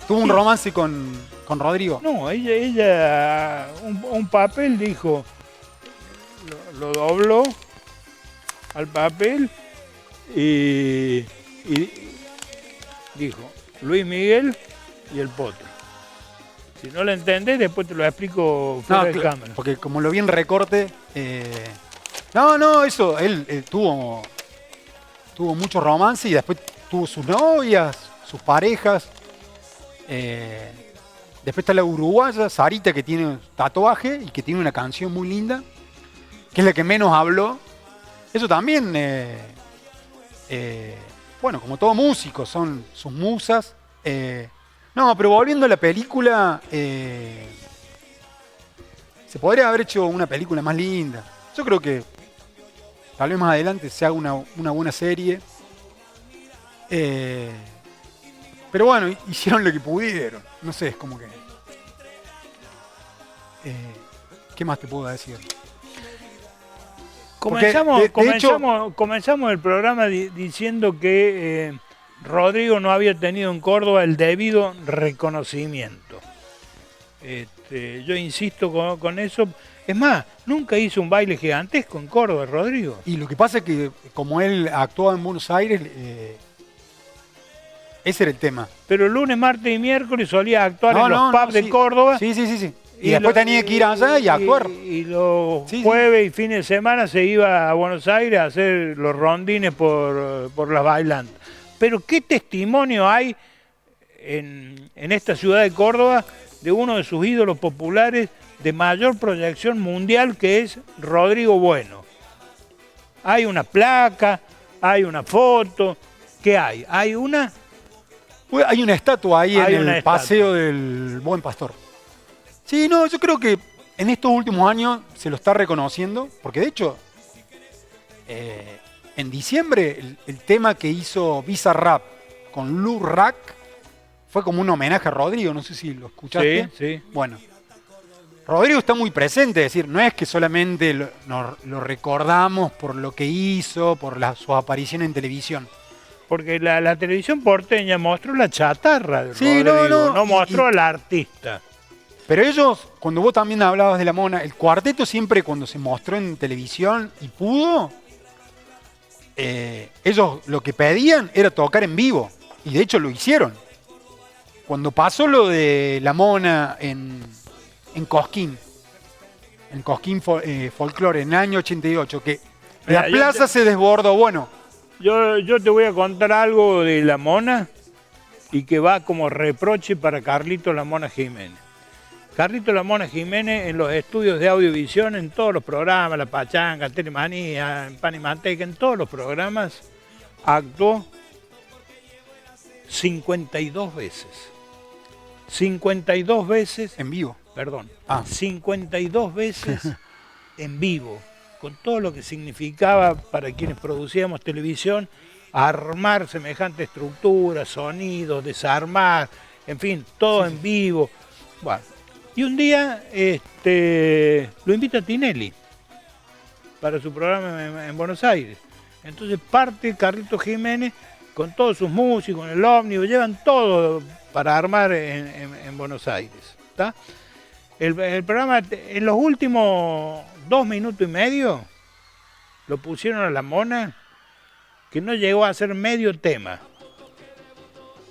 tuvo un romance con Rodrigo. No, ella un papel dijo, lo dobló al papel y dijo Luis Miguel y el potro. Si no lo entendés, después te lo explico fuera de cámara. Porque como lo vi en recorte, eso, él tuvo mucho romance y después tuvo sus novias, sus parejas. Después está la uruguaya, Sarita, que tiene un tatuaje y que tiene una canción muy linda, que es la que menos habló. Eso también, bueno, como todo músico, son sus musas. No, pero volviendo a la película, se podría haber hecho una película más linda. Yo creo que tal vez más adelante se haga una buena serie. Pero bueno, hicieron lo que pudieron. No sé, es como que... ¿qué más te puedo decir? Comenzamos el programa diciendo que Rodrigo no había tenido en Córdoba el debido reconocimiento. Yo insisto con eso. Es más, nunca hizo un baile gigantesco en Córdoba, Rodrigo. Y lo que pasa es que como él actuaba en Buenos Aires, ese era el tema. Pero lunes, martes y miércoles solía actuar en los pubs de Córdoba. Sí. Y después tenía que ir allá y actuar. Y los jueves y fines de semana se iba a Buenos Aires a hacer los rondines por las bailantes. Pero ¿qué testimonio hay en esta ciudad de Córdoba de uno de sus ídolos populares de mayor proyección mundial, que es Rodrigo Bueno? Hay una placa, hay una foto. ¿Qué hay? ¿Hay una? Hay una estatua ahí en el Paseo del Buen Pastor. Sí, no, yo creo que en estos últimos años se lo está reconociendo, porque de hecho, en diciembre el tema que hizo Bizarrap con Lou Rack fue como un homenaje a Rodrigo, no sé si lo escuchaste. Sí. Bueno, Rodrigo está muy presente, es decir, no es que solamente lo recordamos por lo que hizo, por su aparición en televisión. Porque la televisión porteña mostró la chatarra de Rodrigo, no mostró al artista. Pero ellos, cuando vos también hablabas de la Mona, el cuarteto siempre cuando se mostró en televisión y pudo, ellos lo que pedían era tocar en vivo. Y de hecho lo hicieron. Cuando pasó lo de la Mona en Cosquín, Folklore, en el año 88, que la plaza se desbordó, bueno. Yo te voy a contar algo de la Mona y que va como reproche para Carlito la Mona Jiménez. Carlito la Mona Jiménez en los estudios de audiovisión, en todos los programas, La Pachanga, Telemanía, en Pan y Manteca, en todos los programas, actuó 52 veces. 52 veces... En vivo. Perdón. 52 veces en vivo, con todo lo que significaba para quienes producíamos televisión, armar semejante estructura, sonidos, desarmar, en fin, todo en vivo. Bueno, y un día lo invita a Tinelli para su programa en Buenos Aires. Entonces parte Carlitos Jiménez con todos sus músicos, en el ómnibus, llevan todo para armar en Buenos Aires. ¿Está? El programa, en los últimos 2 minutos y medio, lo pusieron a la Mona, que no llegó a hacer medio tema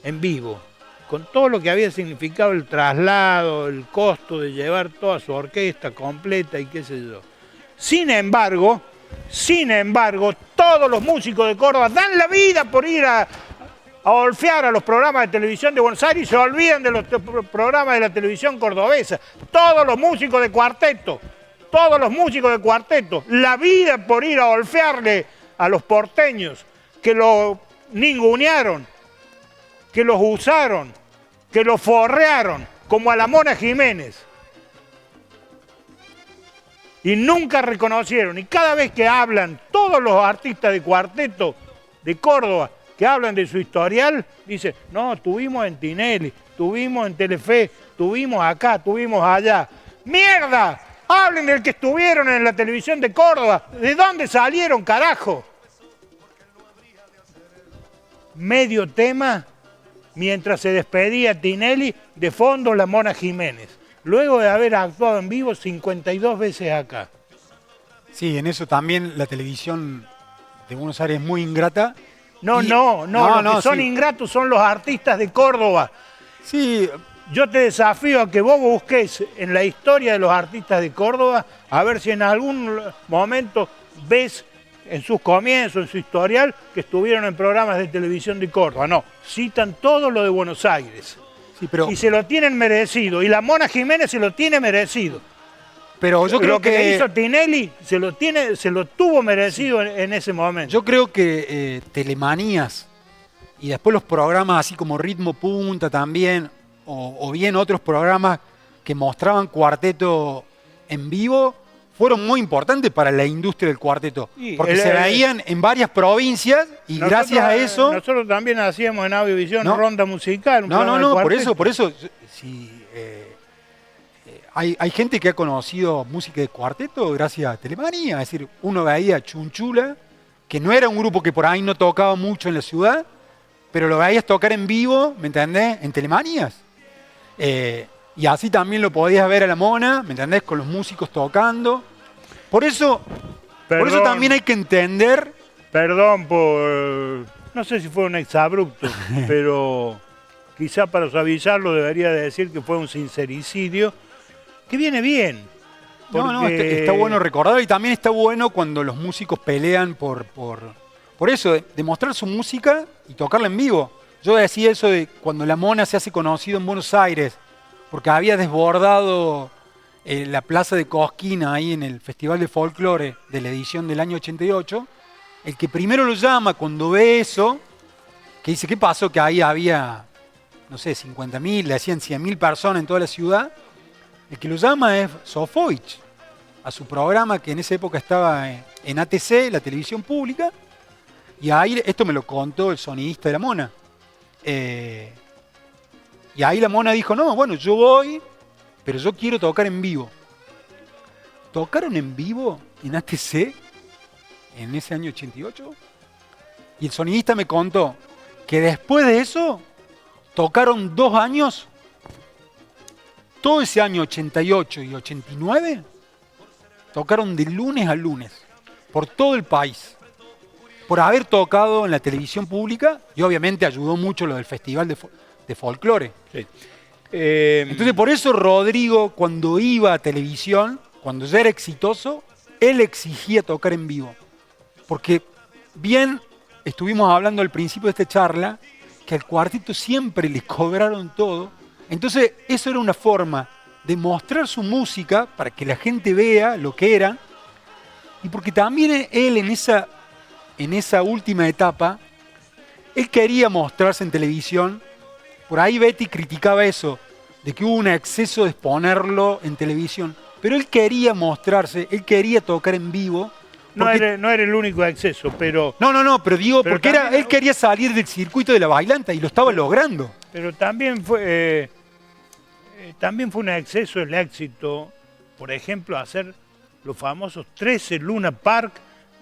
en vivo, con todo lo que había significado el traslado, el costo de llevar toda su orquesta completa y qué sé yo. Sin embargo, todos los músicos de Córdoba dan la vida por ir a olfear a los programas de televisión de Buenos Aires y se olvidan de los programas de la televisión cordobesa. Todos los músicos de cuarteto, la vida por ir a olfearle a los porteños que lo ningunearon, que los usaron, que los forrearon, como a la Mona Jiménez. Y nunca reconocieron. Y cada vez que hablan todos los artistas de cuarteto de Córdoba, que hablan de su historial, dicen, no, tuvimos en Tinelli, tuvimos en Telefe, tuvimos acá, tuvimos allá. ¡Mierda! Hablen del que estuvieron en la televisión de Córdoba. ¿De dónde salieron, carajo? Medio tema, mientras se despedía Tinelli, de fondo la Mona Jiménez. Luego de haber actuado en vivo 52 veces acá. Sí, en eso también la televisión de Buenos Aires es muy ingrata. No, los que son ingratos son los artistas de Córdoba. Sí. Yo te desafío a que vos busques en la historia de los artistas de Córdoba, a ver si en algún momento ves en sus comienzos, en su historial, que estuvieron en programas de televisión de Córdoba. No, citan todo lo de Buenos Aires. Sí, pero... Y se lo tienen merecido. Y la Mona Jiménez se lo tiene merecido. Pero yo creo lo que le hizo Tinelli se lo tuvo merecido en ese momento. Yo creo que Telemanías y después los programas así como Ritmo Punta también, o bien otros programas que mostraban cuarteto en vivo, fueron muy importantes para la industria del cuarteto. Porque se veían en varias provincias y gracias a eso... Nosotros también hacíamos en Audiovisión ronda musical. Por eso sí, hay gente que ha conocido música de cuarteto gracias a Telemanía. Es decir, uno veía a Chunchula, que no era un grupo que por ahí no tocaba mucho en la ciudad, pero lo veías tocar en vivo, ¿me entendés? En Telemanías. Y así también lo podías ver a la Mona, ¿me entendés? Con los músicos tocando. Por eso también hay que entender... Perdón por... No sé si fue un exabrupto, pero quizá para suavizarlo debería de decir que fue un sincericidio, que viene bien. No, está bueno recordar, y también está bueno cuando los músicos pelean por eso, de mostrar su música y tocarla en vivo. Yo decía eso de cuando la Mona se hace conocido en Buenos Aires, porque había desbordado la plaza de Cosquín ahí en el Festival de Folclore de la edición del año 88, el que primero lo llama cuando ve eso, que dice, ¿qué pasó? Que ahí había, no sé, 50.000, le decían 100.000 personas en toda la ciudad. El que lo llama es Sofovich, a su programa que en esa época estaba en ATC, la televisión pública, y ahí, esto me lo contó el sonidista de la Mona. Y ahí la Mona dijo, no, bueno, yo voy, pero yo quiero tocar en vivo. ¿Tocaron en vivo en ATC en ese año 88? Y el sonidista me contó que después de eso tocaron 2 años, todo ese año 88 y 89, tocaron de lunes a lunes, por todo el país, por haber tocado en la televisión pública, y obviamente ayudó mucho lo del Festival de Folclore. Sí. Entonces por eso Rodrigo, cuando iba a televisión, cuando ya era exitoso, él exigía tocar en vivo. Porque bien estuvimos hablando al principio de esta charla, que al cuarteto siempre les cobraron todo. Entonces eso era una forma de mostrar su música para que la gente vea lo que era. Y porque también él en esa última etapa, él quería mostrarse en televisión. Por ahí Betty criticaba eso, de que hubo un exceso de exponerlo en televisión. Pero él quería mostrarse, él quería tocar en vivo. No era el único exceso, pero... No, pero digo, pero porque él quería salir del circuito de la bailanta y lo estaba logrando. Pero también fue... también fue un exceso el éxito, por ejemplo, hacer los famosos 13 Luna Park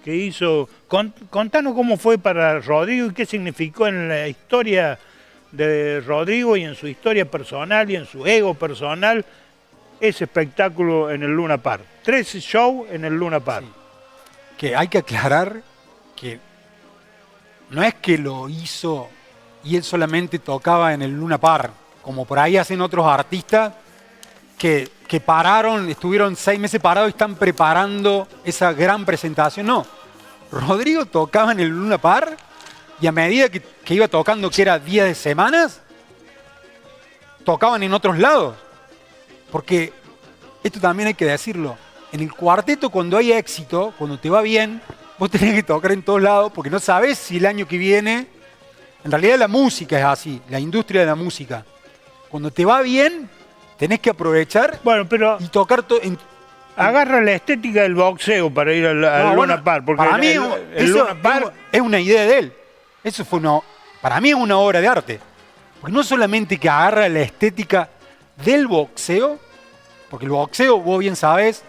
que hizo. Contanos cómo fue para Rodrigo y qué significó en la historia de Rodrigo y en su historia personal y en su ego personal ese espectáculo en el Luna Park. 13 shows en el Luna Park. Sí. Que hay que aclarar que no es que lo hizo y él solamente tocaba en el Luna Park, como por ahí hacen otros artistas que pararon, estuvieron 6 meses parados y están preparando esa gran presentación. No, Rodrigo tocaba en el Luna Park y a medida que iba tocando, que era días de semanas, tocaban en otros lados. Porque esto también hay que decirlo. En el cuarteto, cuando hay éxito, cuando te va bien, vos tenés que tocar en todos lados porque no sabés si el año que viene... En realidad la música es así, la industria de la música. Cuando te va bien, tenés que aprovechar y tocar todo. Agarra la estética del boxeo para ir al Luna Park. Porque para mí el Luna Park es una idea de él. Eso fue para mí es una obra de arte. Porque no solamente que agarra la estética del boxeo, porque el boxeo, vos bien sabés,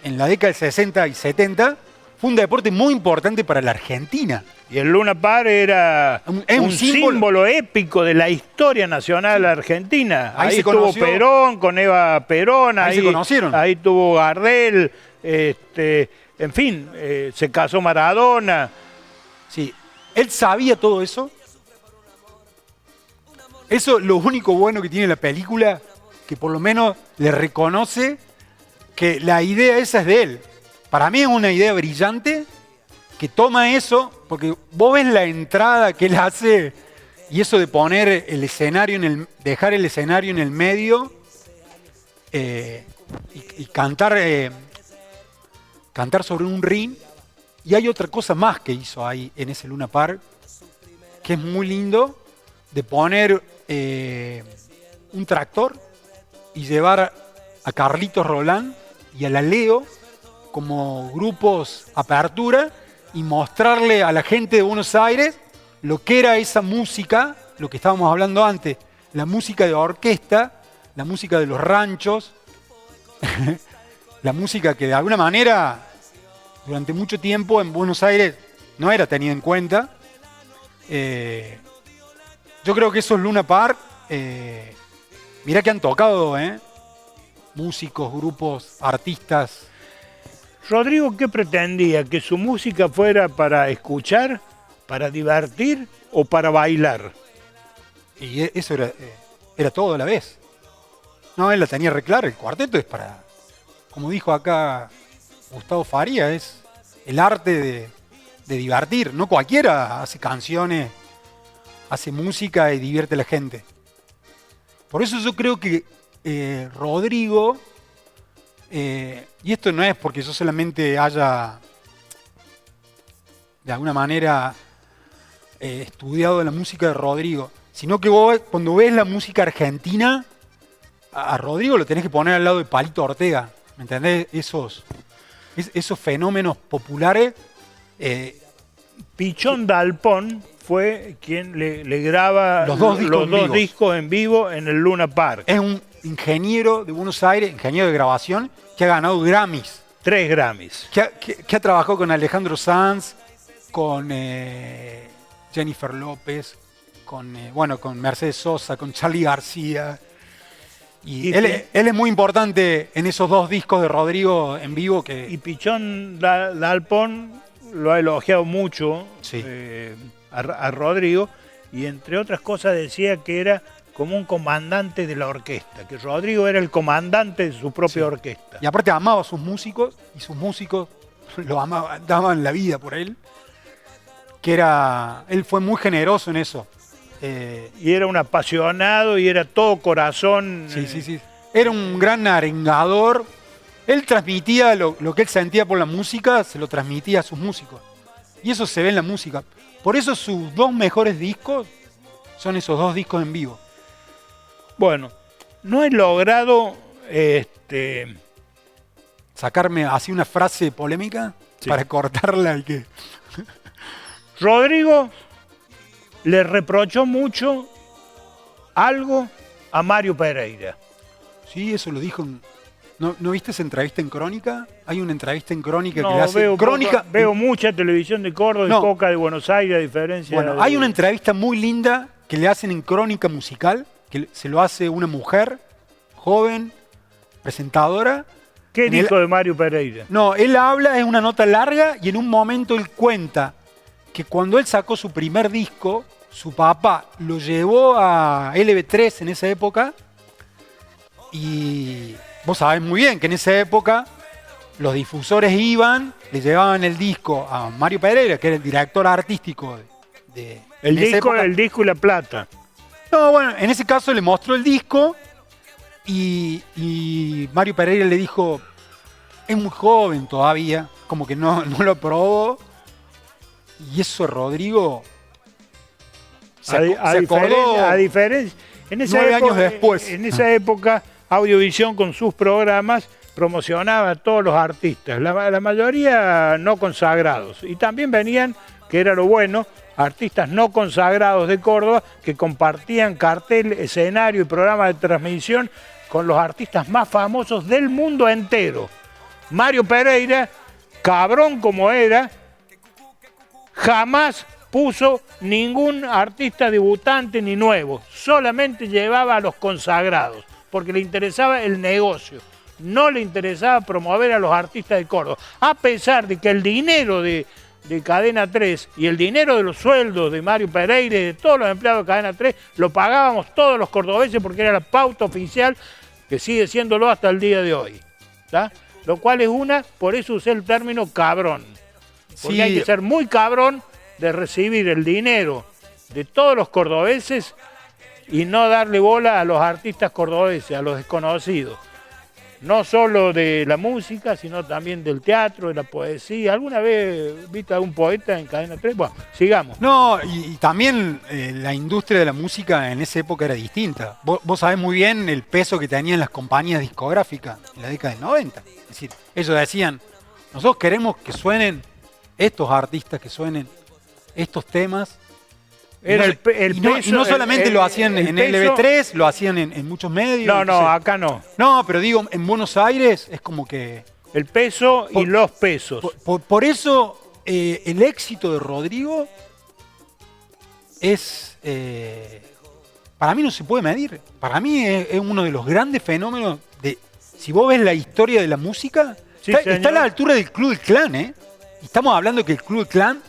en la década del 60 y 70, fue un deporte muy importante para la Argentina. Y el Luna Park era un símbolo épico de la historia nacional argentina. Ahí estuvo Perón con Eva Perón, ahí se conocieron. Ahí tuvo Gardel, en fin, se casó Maradona. Sí, él sabía todo eso. Eso, lo único bueno que tiene la película, que por lo menos le reconoce que la idea esa es de él. Para mí es una idea brillante que toma eso, porque vos ves la entrada que él hace y eso de poner el escenario dejar el escenario en el medio y cantar sobre un ring. Y hay otra cosa más que hizo ahí en ese Luna Park que es muy lindo, de poner un tractor y llevar a Carlitos Roland y a la Leo como grupos apertura y mostrarle a la gente de Buenos Aires lo que era esa música, lo que estábamos hablando antes, la música de orquesta, la música de los ranchos, la música que de alguna manera durante mucho tiempo en Buenos Aires no era tenida en cuenta. Yo creo que esos Luna Park, mirá que han tocado, músicos, grupos, artistas. Rodrigo, ¿qué pretendía? ¿Que su música fuera para escuchar, para divertir o para bailar? Y eso era todo a la vez. No, él la tenía re clara. El cuarteto es para, como dijo acá Gustavo Faría, es el arte de divertir. No cualquiera hace canciones, hace música y divierte a la gente. Por eso yo creo que Rodrigo... y esto no es porque yo solamente haya de alguna manera estudiado la música de Rodrigo, sino que vos cuando ves la música argentina, a Rodrigo lo tenés que poner al lado de Palito Ortega, ¿me entendés? Esos fenómenos populares. Pichón Dalpón fue quien le graba los dos discos en vivo en el Luna Park. Es un ingeniero de Buenos Aires, ingeniero de grabación, que ha ganado Grammys. 3 Grammys. Que ha trabajado con Alejandro Sanz, con Jennifer López, con Mercedes Sosa, con Charly García. Y él es muy importante en esos 2 discos de Rodrigo en vivo. Y Pichón Dalpón lo ha elogiado mucho, sí, a Rodrigo, y entre otras cosas decía que era como un comandante de la orquesta, que Rodrigo era el comandante de su propia orquesta. Y aparte amaba a sus músicos, y sus músicos lo amaban, daban la vida por él. Él fue muy generoso en eso. Y era un apasionado y era todo corazón. Sí. Era un gran arengador. Él transmitía lo que él sentía por la música, se lo transmitía a sus músicos. Y eso se ve en la música. Por eso sus 2 mejores discos son esos 2 discos en vivo. Bueno, no he logrado sacarme así una frase polémica, sí, para cortarla y que... Rodrigo le reprochó mucho algo a Mario Pereira. Sí, eso lo dijo. ¿No viste esa entrevista en Crónica? Hay una entrevista en Crónica que le No, hace... Crónica... veo mucha televisión de Córdoba y No. poca de Buenos Aires, a diferencia Bueno, de... hay una entrevista muy linda que le hacen en Crónica Musical, que se lo hace una mujer joven, presentadora. ¿Qué dijo de Mario Pereira? No, él habla, es una nota larga y en un momento él cuenta que cuando él sacó su primer disco, su papá lo llevó a LB3 en esa época y vos sabés muy bien que en esa época los difusores iban, le llevaban el disco a Mario Pereira, que era el director artístico de El en esa disco, época. el disco y la plata. No, bueno, en ese caso le mostró el disco y Mario Pereira le dijo, es muy joven todavía, como que no lo aprobó. Y eso Rodrigo se acordó A diferencia, en esa 9 años época, después. En esa época, Audiovisión con sus programas promocionaba a todos los artistas, la mayoría no consagrados. Y también venían, que era lo bueno, artistas no consagrados de Córdoba que compartían cartel, escenario y programa de transmisión con los artistas más famosos del mundo entero. Mario Pereira, cabrón como era, jamás puso ningún artista debutante ni nuevo, solamente llevaba a los consagrados, porque le interesaba el negocio, no le interesaba promover a los artistas de Córdoba, a pesar de que el dinero de Cadena 3 y el dinero de los sueldos de Mario Pereira y de todos los empleados de Cadena 3 lo pagábamos todos los cordobeses porque era la pauta oficial, que sigue siéndolo hasta el día de hoy, ¿tá? Lo cual es por eso usé el término cabrón, porque Sí. hay que ser muy cabrón de recibir el dinero de todos los cordobeses y no darle bola a los artistas cordobeses, a los desconocidos. No solo de la música, sino también del teatro, de la poesía. ¿Alguna vez viste a algún poeta en Cadena 3? Bueno, sigamos. No, y también la industria de la música en esa época era distinta. Vos sabés muy bien el peso que tenían las compañías discográficas en la década del 90. Es decir, ellos decían, nosotros queremos que suenen estos artistas, que suenen estos temas. Era y no solamente lo hacían en LB3, lo hacían en muchos medios. No, acá no. No, pero digo, en Buenos Aires es como que... El peso y los pesos. Por eso el éxito de Rodrigo es... para mí no se puede medir. Para mí es uno de los grandes fenómenos de... Si vos ves la historia de la música, Sí, está a la altura del Club del Clan, ¿eh? Estamos hablando que el Club del Clan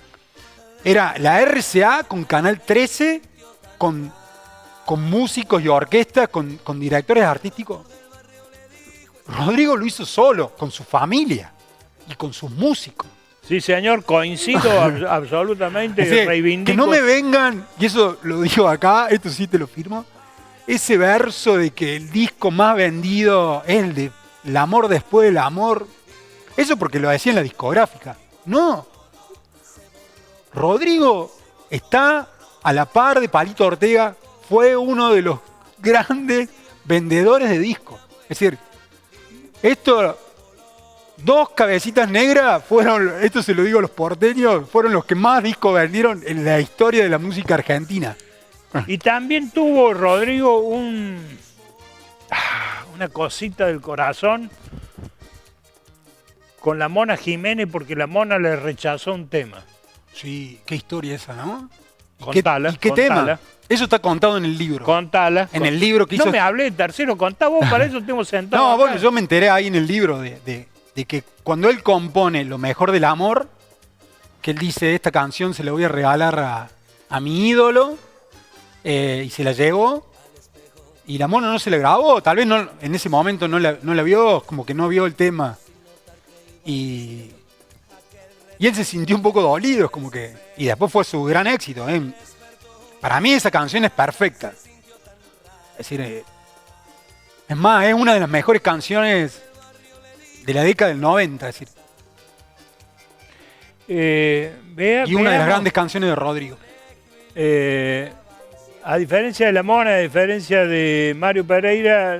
era la RCA con Canal 13, con músicos y orquestas, con directores artísticos. Rodrigo lo hizo solo, con su familia y con sus músicos. Sí, señor, coincido absolutamente, Es decir, reivindico. que no me vengan, y eso lo digo acá, esto sí te lo firmo, ese verso de que el disco más vendido es el de El amor después del amor. Eso porque lo decía en la discográfica. No. Rodrigo está a la par de Palito Ortega, fue uno de los grandes vendedores de discos. Es decir, dos cabecitas negras fueron, esto se lo digo a los porteños, fueron los que más discos vendieron en la historia de la música argentina. Y también tuvo Rodrigo una cosita del corazón con la Mona Jiménez porque la Mona le rechazó un tema. Sí, qué historia esa, ¿no? Contala, ¿Y qué contala. tema? Eso está contado en el libro. Contala. En el libro que hizo... No me hablé de tercero, contá vos, para eso tengo sentado. No, acá. bueno, yo me enteré ahí en el libro de que cuando él compone Lo mejor del amor, que él dice, esta canción se la voy a regalar a mi ídolo, y se la llevó, y la Mona no se la grabó, tal vez no, en ese momento no la vio, como que no vio el tema. Y él se sintió un poco dolido, es como que... Y después fue su gran éxito. Para mí esa canción es perfecta. Es decir, es más, es una de las mejores canciones de la década del 90. Es decir, y una de las grandes canciones de Rodrigo. A diferencia de la Mona, a diferencia de Mario Pereira,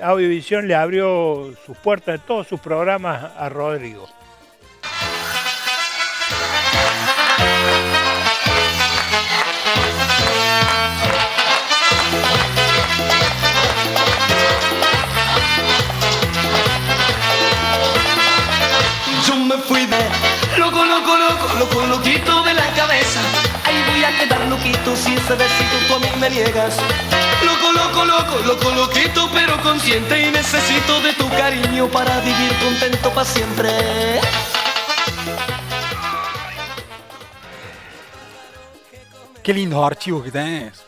Audiovisión le abrió sus puertas de todos sus programas a Rodrigo. a quedar loquito si ese besito tú a mí me niegas. Loco, loco, loco, loco, loquito, pero consciente y necesito de tu cariño para vivir contento para siempre. Qué lindos archivos que tenés.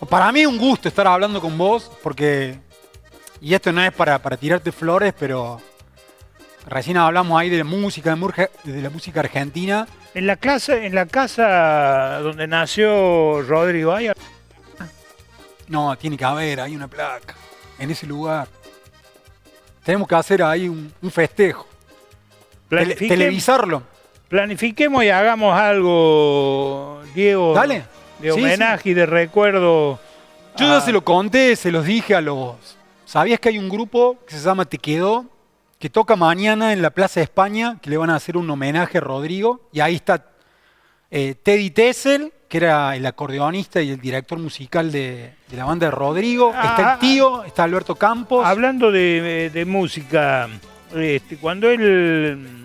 Para mí es un gusto estar hablando con vos, porque, y esto no es para tirarte flores, pero recién hablamos ahí de la música argentina. En la casa donde nació Rodrigo, ¿hay? No, tiene que haber, hay una placa en ese lugar. Tenemos que hacer ahí un festejo. Televisarlo. Planifiquemos y hagamos algo, Diego. Dale. De homenaje y de recuerdo. Yo ya se lo conté, se los dije a los... ¿Sabías que hay un grupo que se llama Te Quedó? Que toca mañana en la Plaza de España, que le van a hacer un homenaje a Rodrigo. Y ahí está Teddy Tessel, que era el acordeonista y el director musical de la banda de Rodrigo. Está el tío, está Alberto Campos. Hablando de música, cuando él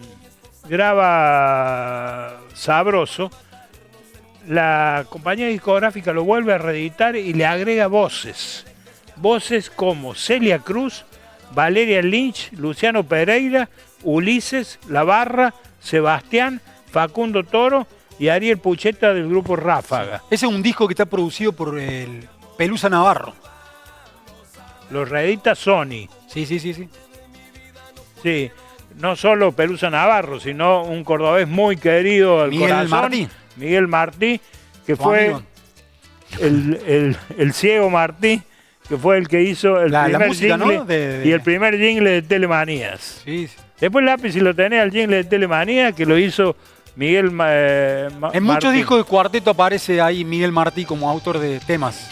graba Sabroso, la compañía discográfica lo vuelve a reeditar y le agrega voces. Voces como Celia Cruz, Valeria Lynch, Luciano Pereira, Ulises, La Barra, Sebastián, Facundo Toro y Ariel Pucheta del grupo Ráfaga. Ese es un disco que está producido por el Pelusa Navarro. Lo reedita Sony. Sí. Sí, no solo Pelusa Navarro, sino un cordobés muy querido al Miguel corazón. Miguel Martí, que fue el ciego Martí, que fue el que hizo el primer música, jingle, ¿no? y el primer jingle de Telemanías. Sí. Después lápiz, si lo tenés, el jingle de Telemanías, que lo hizo Miguel Martí. En muchos discos de cuarteto aparece ahí Miguel Martí como autor de temas.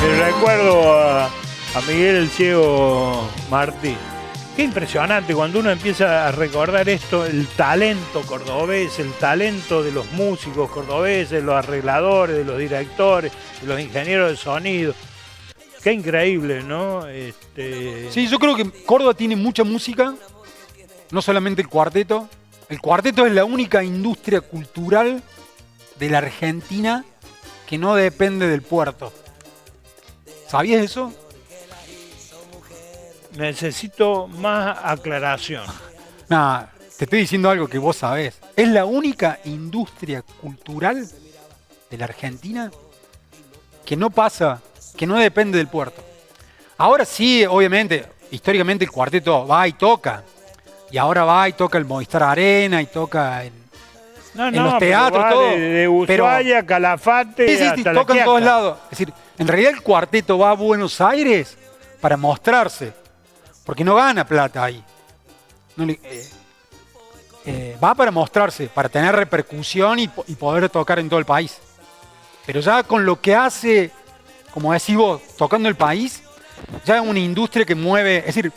Le recuerdo a Miguel el Ciego Martí. Qué impresionante cuando uno empieza a recordar esto, el talento cordobés, el talento de los músicos cordobeses, de los arregladores, de los directores, de los ingenieros de sonido. Qué increíble, ¿no? Sí, yo creo que Córdoba tiene mucha música, no solamente el cuarteto. El cuarteto es la única industria cultural de la Argentina que no depende del puerto. ¿Sabías eso? Necesito más aclaración. Nah, te estoy diciendo algo que vos sabés. Es la única industria cultural de la Argentina que no pasa, que no depende del puerto. Ahora sí, obviamente, históricamente el cuarteto va y toca. Y ahora va y toca el Movistar Arena y toca en los teatros, todo. De Ushuaia, Calafate, sí, hasta toca La en todos Quiaca. lados. Es decir, en realidad el cuarteto va a Buenos Aires para mostrarse. Porque no gana plata ahí. Va para mostrarse, para tener repercusión y poder tocar en todo el país. Pero ya con lo que hace, como decís vos, tocando el país, ya es una industria que mueve. Es decir,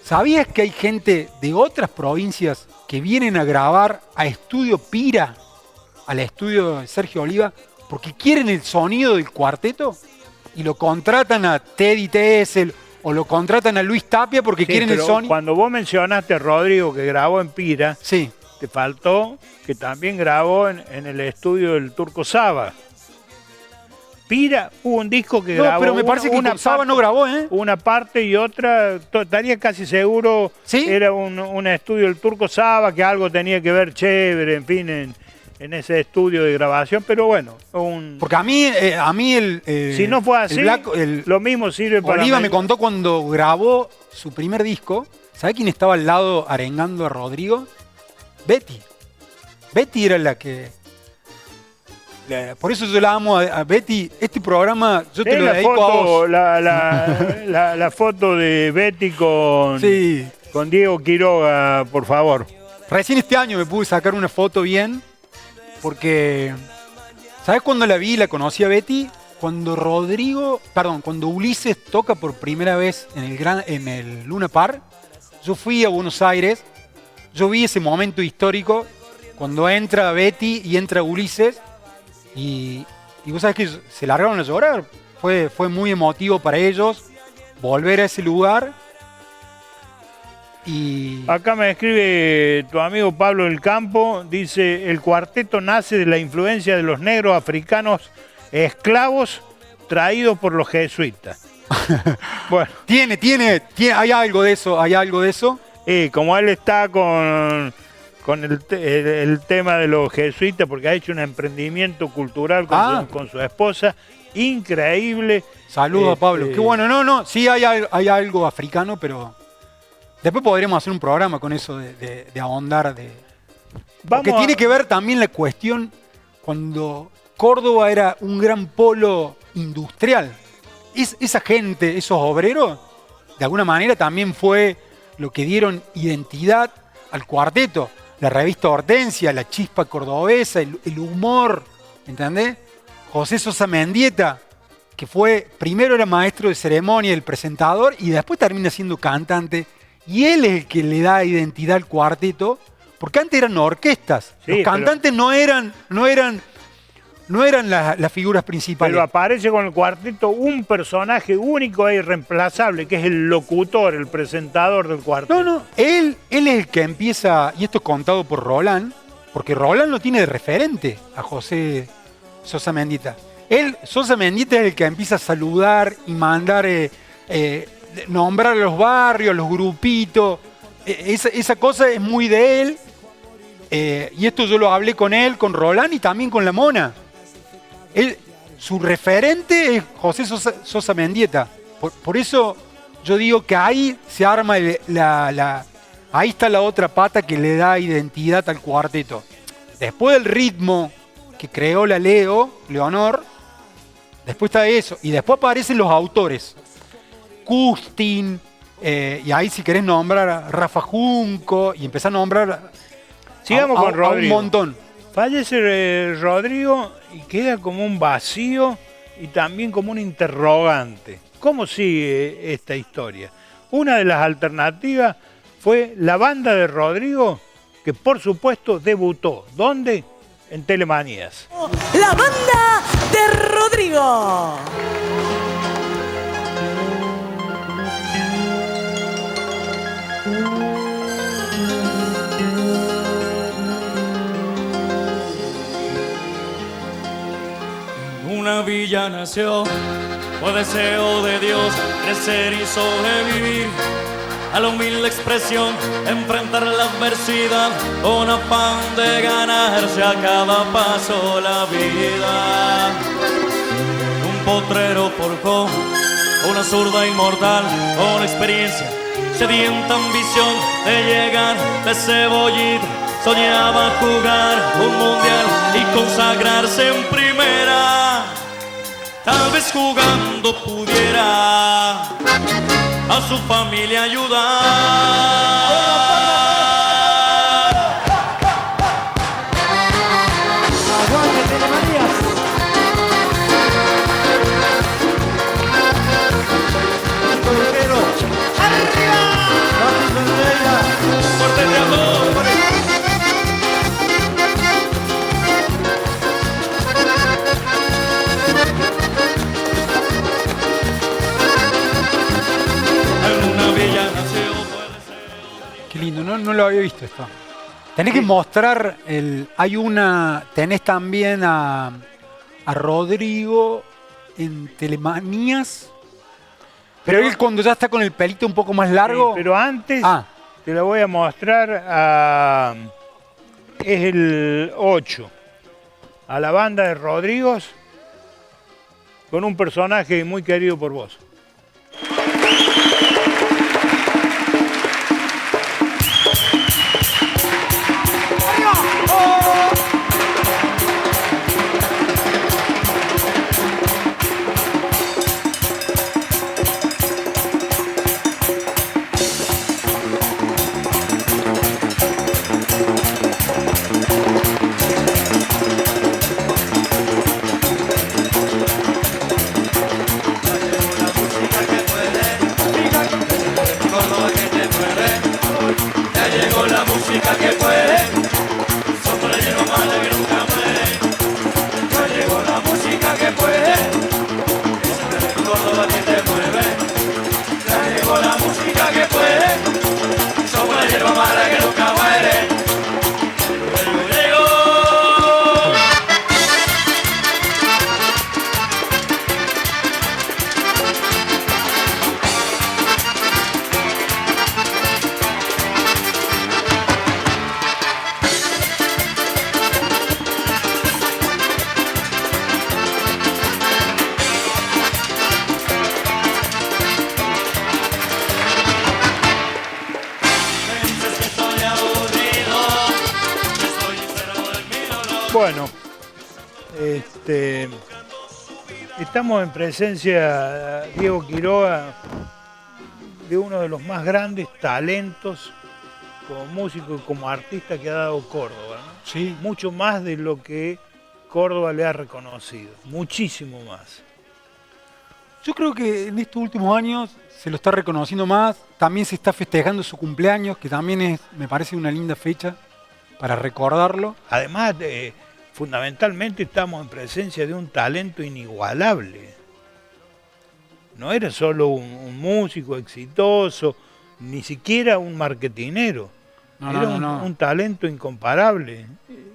¿sabías que hay gente de otras provincias que vienen a grabar a Estudio Pira, al estudio de Sergio Oliva, porque quieren el sonido del cuarteto? Y lo contratan a Teddy Tessel o lo contratan a Luis Tapia porque quieren el sonido. Cuando vos mencionaste a Rodrigo que grabó en Pira, sí, te faltó que también grabó en el estudio del Turco Saba. Pira hubo un disco que grabó. No, pero me parece que con Saba no grabó, ¿eh? Una parte y otra, estaría casi seguro. ¿Sí? Era un estudio del Turco Saba, que algo tenía que ver chévere, en fin, en ese estudio de grabación, pero bueno. Porque a mí si no fue así, lo mismo sirve para... Oliva me contó cuando grabó su primer disco, ¿sabe quién estaba al lado arengando a Rodrigo? Betty. Betty era la que... Por eso yo la amo a Betty. Este programa yo te lo dedico a vos. La foto de Betty con Diego Quiroga, por favor. Recién este año me pude sacar una foto bien, porque ¿sabes cuándo la vi y la conocí a Betty? Cuando Ulises toca por primera vez en el Luna Park. Yo fui a Buenos Aires, yo vi ese momento histórico cuando entra Betty y entra Ulises. Y vos sabés que se largaron a llorar. Fue muy emotivo para ellos. volver a ese lugar. Y Acá me escribe tu amigo Pablo del Campo, dice, el cuarteto nace de la influencia de los negros africanos esclavos traídos por los jesuitas. Bueno, hay algo de eso. y como él está con el tema de los jesuitas, porque ha hecho un emprendimiento cultural con su esposa, increíble. Saludos a Pablo. Qué bueno, sí hay algo africano, pero después podremos hacer un programa con eso de ahondar. Porque tiene que ver también la cuestión cuando Córdoba era un gran polo industrial. Esa gente, esos obreros, de alguna manera también fue lo que dieron identidad al cuarteto. La revista Hortensia, la chispa cordobesa, el humor, ¿entendés? José Sosa Mendieta, que primero era maestro de ceremonia, el presentador, y después termina siendo cantante. Y él es el que le da identidad al cuarteto, porque antes eran orquestas. Sí, los cantantes no eran las figuras principales. Pero aparece con el cuarteto un personaje único e irreemplazable, que es el locutor, el presentador del cuarteto. No, él es el que empieza, y esto es contado por Roland, porque Roland lo tiene de referente a José Sosa Mendieta. Sosa Mendieta es el que empieza a saludar y mandar, nombrar a los barrios, los grupitos. Esa cosa es muy de él. Y esto yo lo hablé con él, con Roland y también con la Mona. Su referente es José Sosa Mendieta. Por eso yo digo que ahí se arma ahí está la otra pata que le da identidad al cuarteto. Después del ritmo que creó la Leonor, después está eso. Y después aparecen los autores. Custin, y ahí si querés nombrar a Rafa Junco, y empezar a nombrar Sigamos con Rodrigo. A un montón. Fallece Rodrigo y queda como un vacío y también como un interrogante. ¿Cómo sigue esta historia? Una de las alternativas fue la banda de Rodrigo, que por supuesto debutó. ¿Dónde? En Telemanías. La banda de Rodrigo. Una villa nació, fue deseo de Dios crecer y sobrevivir a la humilde expresión, enfrentar la adversidad con afán de ganarse a cada paso la vida. Un potrero forjó una zurda inmortal con experiencia, sedienta ambición de llegar de cebollita. Soñaba jugar un mundial y consagrarse en primera. Tal vez jugando pudiera a su familia ayudar. ¡Aguante, Telemanías! ¡Arriba! ¡Fuerte de amor! Qué lindo, no lo había visto esto. Tenés que mostrar tenés también a Rodrigo en Telemanías, pero él cuando ya está con el pelito un poco más largo. Sí, pero antes te lo voy a mostrar es el 8. A la banda de Rodrigo con un personaje muy querido por vos. Bueno, estamos en presencia, Diego Quiroga, de uno de los más grandes talentos como músico y como artista que ha dado Córdoba, ¿no? Sí. Mucho más de lo que Córdoba le ha reconocido, muchísimo más. Yo creo que en estos últimos años se lo está reconociendo más. También se está festejando su cumpleaños, que también me parece una linda fecha para recordarlo. Además, fundamentalmente estamos en presencia de un talento inigualable. No era solo un músico exitoso, ni siquiera un marketinero. Era un talento incomparable.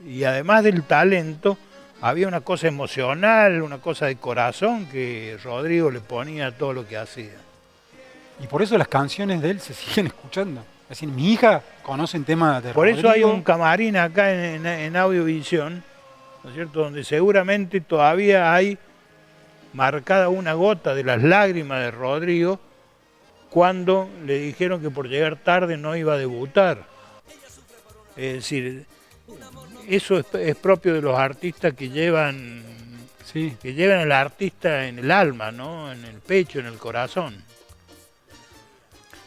Y además del talento, había una cosa emocional, una cosa de corazón que Rodrigo le ponía a todo lo que hacía. Y por eso las canciones de él se siguen escuchando. Es decir, mi hija conoce el tema de Por Rodrigo. eso hay un camarín acá en Audiovisión, ¿no es cierto?, donde seguramente todavía hay marcada una gota de las lágrimas de Rodrigo cuando le dijeron que por llegar tarde no iba a debutar. Es decir, eso es propio de los artistas que llevan, sí, que llevan al artista en el alma, ¿no?, en el pecho, en el corazón.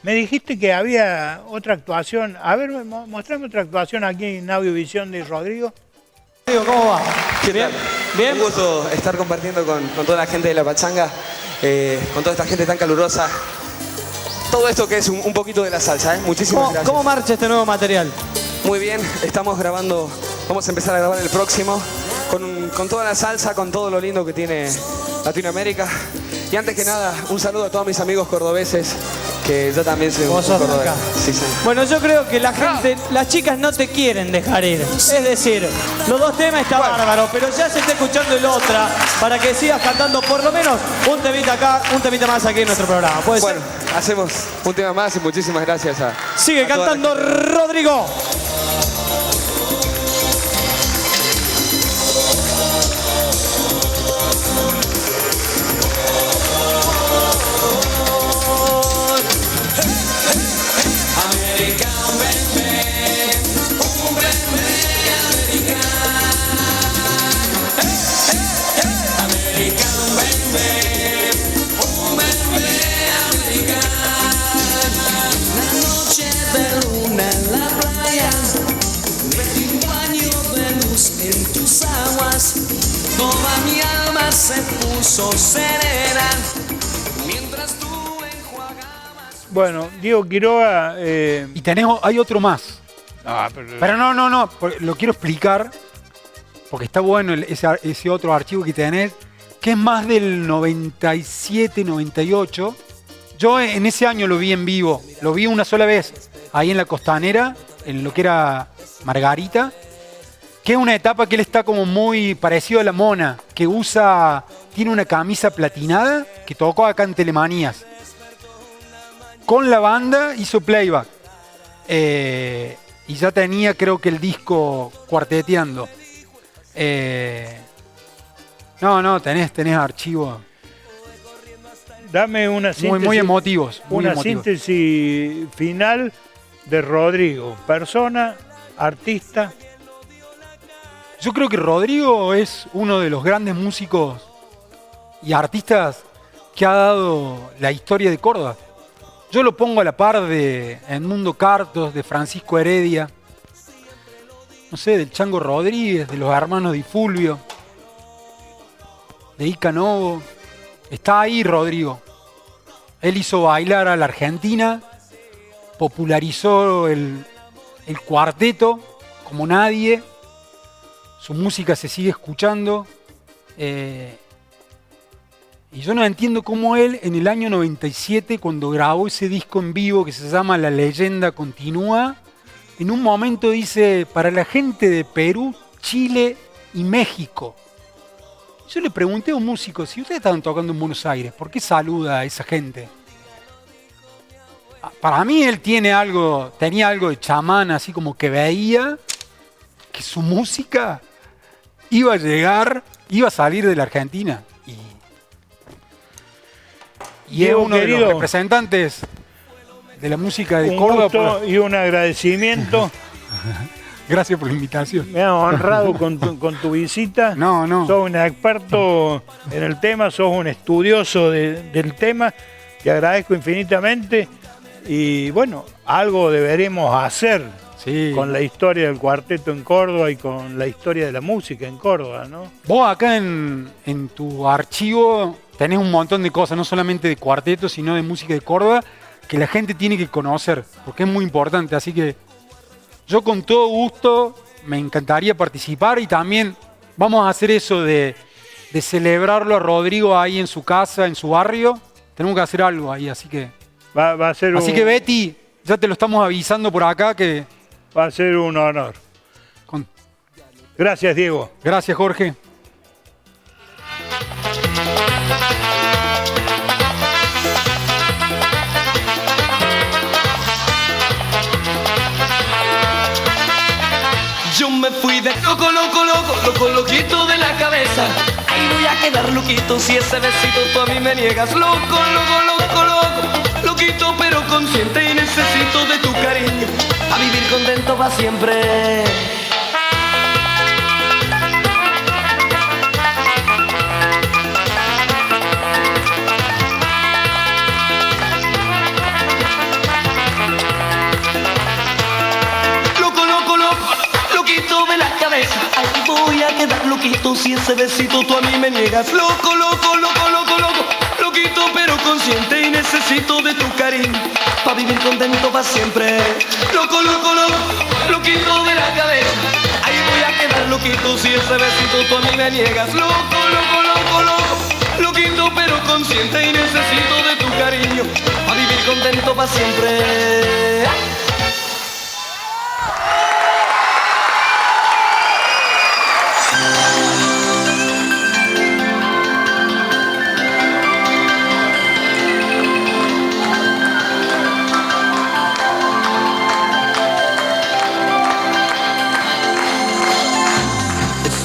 Me dijiste que había otra actuación. A ver, mostrame otra actuación aquí en Audiovisión de Rodrigo. ¿Cómo va? Bien. Bien. Un gusto estar compartiendo con toda la gente de La Pachanga, con toda esta gente tan calurosa. Todo esto que es un poquito de la salsa, ¿eh? Muchísimas gracias. ¿Cómo marcha este nuevo material? Muy bien, estamos grabando, vamos a empezar a grabar el próximo, con toda la salsa, con todo lo lindo que tiene Latinoamérica. Y antes que nada, un saludo a todos mis amigos cordobeses, que yo también soy un cordobés. Sí, sí. Bueno, yo creo que la gente, las chicas no te quieren dejar ir. Es decir, los dos temas están bárbaros, pero ya se está escuchando el otra para que sigas cantando por lo menos un temita acá, un temita más aquí en nuestro programa. ¿Puede ser? Hacemos un tema más y muchísimas gracias a... Sigue cantando Rodrigo. Toda mi alma se puso serena mientras tú enjuagabas. Bueno, Diego Quiroga... Y hay otro más. Pero no, lo quiero explicar, porque está bueno ese otro archivo que tenés, que es más del 97, 98. Yo en ese año lo vi en vivo, lo vi una sola vez, ahí en la Costanera, en lo que era Margarita, que es una etapa que él está como muy parecido a la Mona, que tiene una camisa platinada, que tocó acá en Telemanías. Con la banda hizo playback. Y ya tenía, creo que el disco cuarteteando. Tenés archivos. Dame una síntesis. Muy emotivos. Síntesis final de Rodrigo. Persona, artista. Yo creo que Rodrigo es uno de los grandes músicos y artistas que ha dado la historia de Córdoba. Yo lo pongo a la par de Edmundo Cartos, de Francisco Heredia, no sé, del Chango Rodríguez, de los hermanos Di Fulvio, de Ica Novo. Está ahí Rodrigo. Él hizo bailar a la Argentina, popularizó el cuarteto como nadie. Su música se sigue escuchando. Y yo no entiendo cómo él, en el año 97, cuando grabó ese disco en vivo que se llama La Leyenda Continúa, en un momento dice, para la gente de Perú, Chile y México. Yo le pregunté a un músico, si ustedes estaban tocando en Buenos Aires, ¿por qué saluda a esa gente? Para mí él tenía algo de chamán, así como que veía que su música iba a llegar, iba a salir de la Argentina. Y es uno de los representantes de la música de Córdoba. Y un agradecimiento Gracias por la invitación. Me has honrado con tu visita. No. Sos un experto en el tema, sos un estudioso del tema. Te agradezco infinitamente. Y bueno, algo deberemos hacer con la historia del cuarteto en Córdoba y con la historia de la música en Córdoba, ¿no? Vos acá en tu archivo tenés un montón de cosas, no solamente de cuarteto, sino de música de Córdoba, que la gente tiene que conocer, porque es muy importante. Así que yo con todo gusto me encantaría participar y también vamos a hacer eso de celebrarlo a Rodrigo ahí en su casa, en su barrio. Tenemos que hacer algo ahí, así que... Va a ser así que Betty, ya te lo estamos avisando por acá que... Va a ser un honor. Gracias, Diego. Gracias, Jorge. Yo me fui de loquito de la cabeza. Ahí voy a quedar loquito si ese besito tú a mí me niegas. Loquito pero consciente y necesito de tu cariño. A vivir contento para siempre. Loquito de la cabeza. Ahí voy a quedar loquito si ese besito tú a mí me niegas. Loquito pero consciente y necesito de tu cariño para vivir contento para siempre. Loquito de la cabeza. Ahí voy a quedar loquito si ese besito tú a mí me niegas. Loquito pero consciente y necesito de tu cariño para vivir contento para siempre.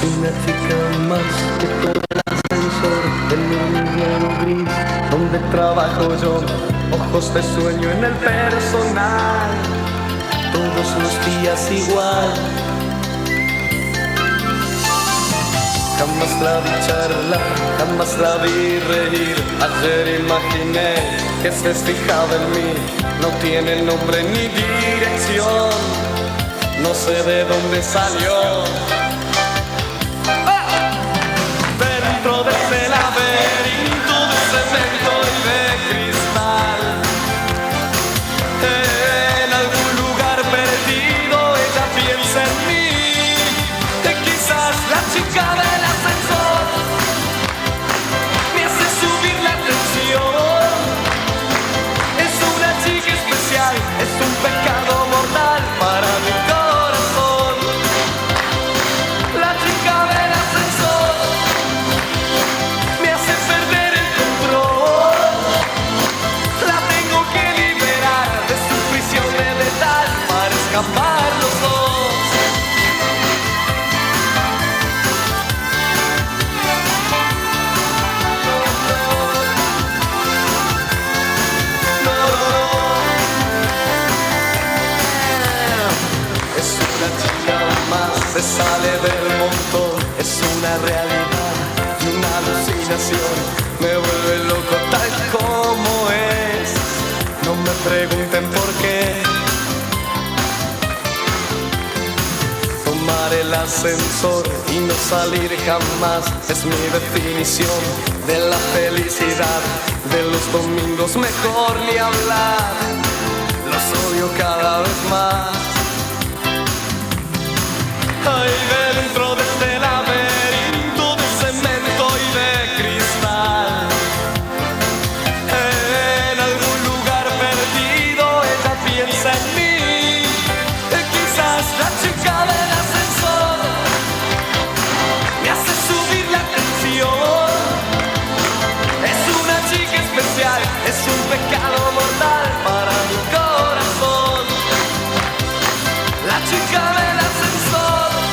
Una chica más que todo el ascensor del hormiguero gris donde trabajo yo, ojos de sueño en el personal, todos los días igual. Jamás la vi charlar, jamás la vi reír. Ayer imaginé que se fijaba en mí. No tiene nombre ni dirección, no sé de dónde salió. Dentro de ese laberinto de cemento y de cristal, en algún lugar perdido ella piensa en mí. Que quizás la chica del ascensor me hace subir la tensión. Es una chica especial, es un pecado mortal para mi corazón. La chica del ascensor me hace perder el control. La tengo que liberar de su prisión de letal para escapar los dos. Es una chica más, se sale del montón. Es una realidad y una alucinación. Me vuelve loco tal como es. No me pregunten por qué. Tomar el ascensor y no salir jamás es mi definición de la felicidad. De los domingos mejor ni hablar. Los odio cada vez más.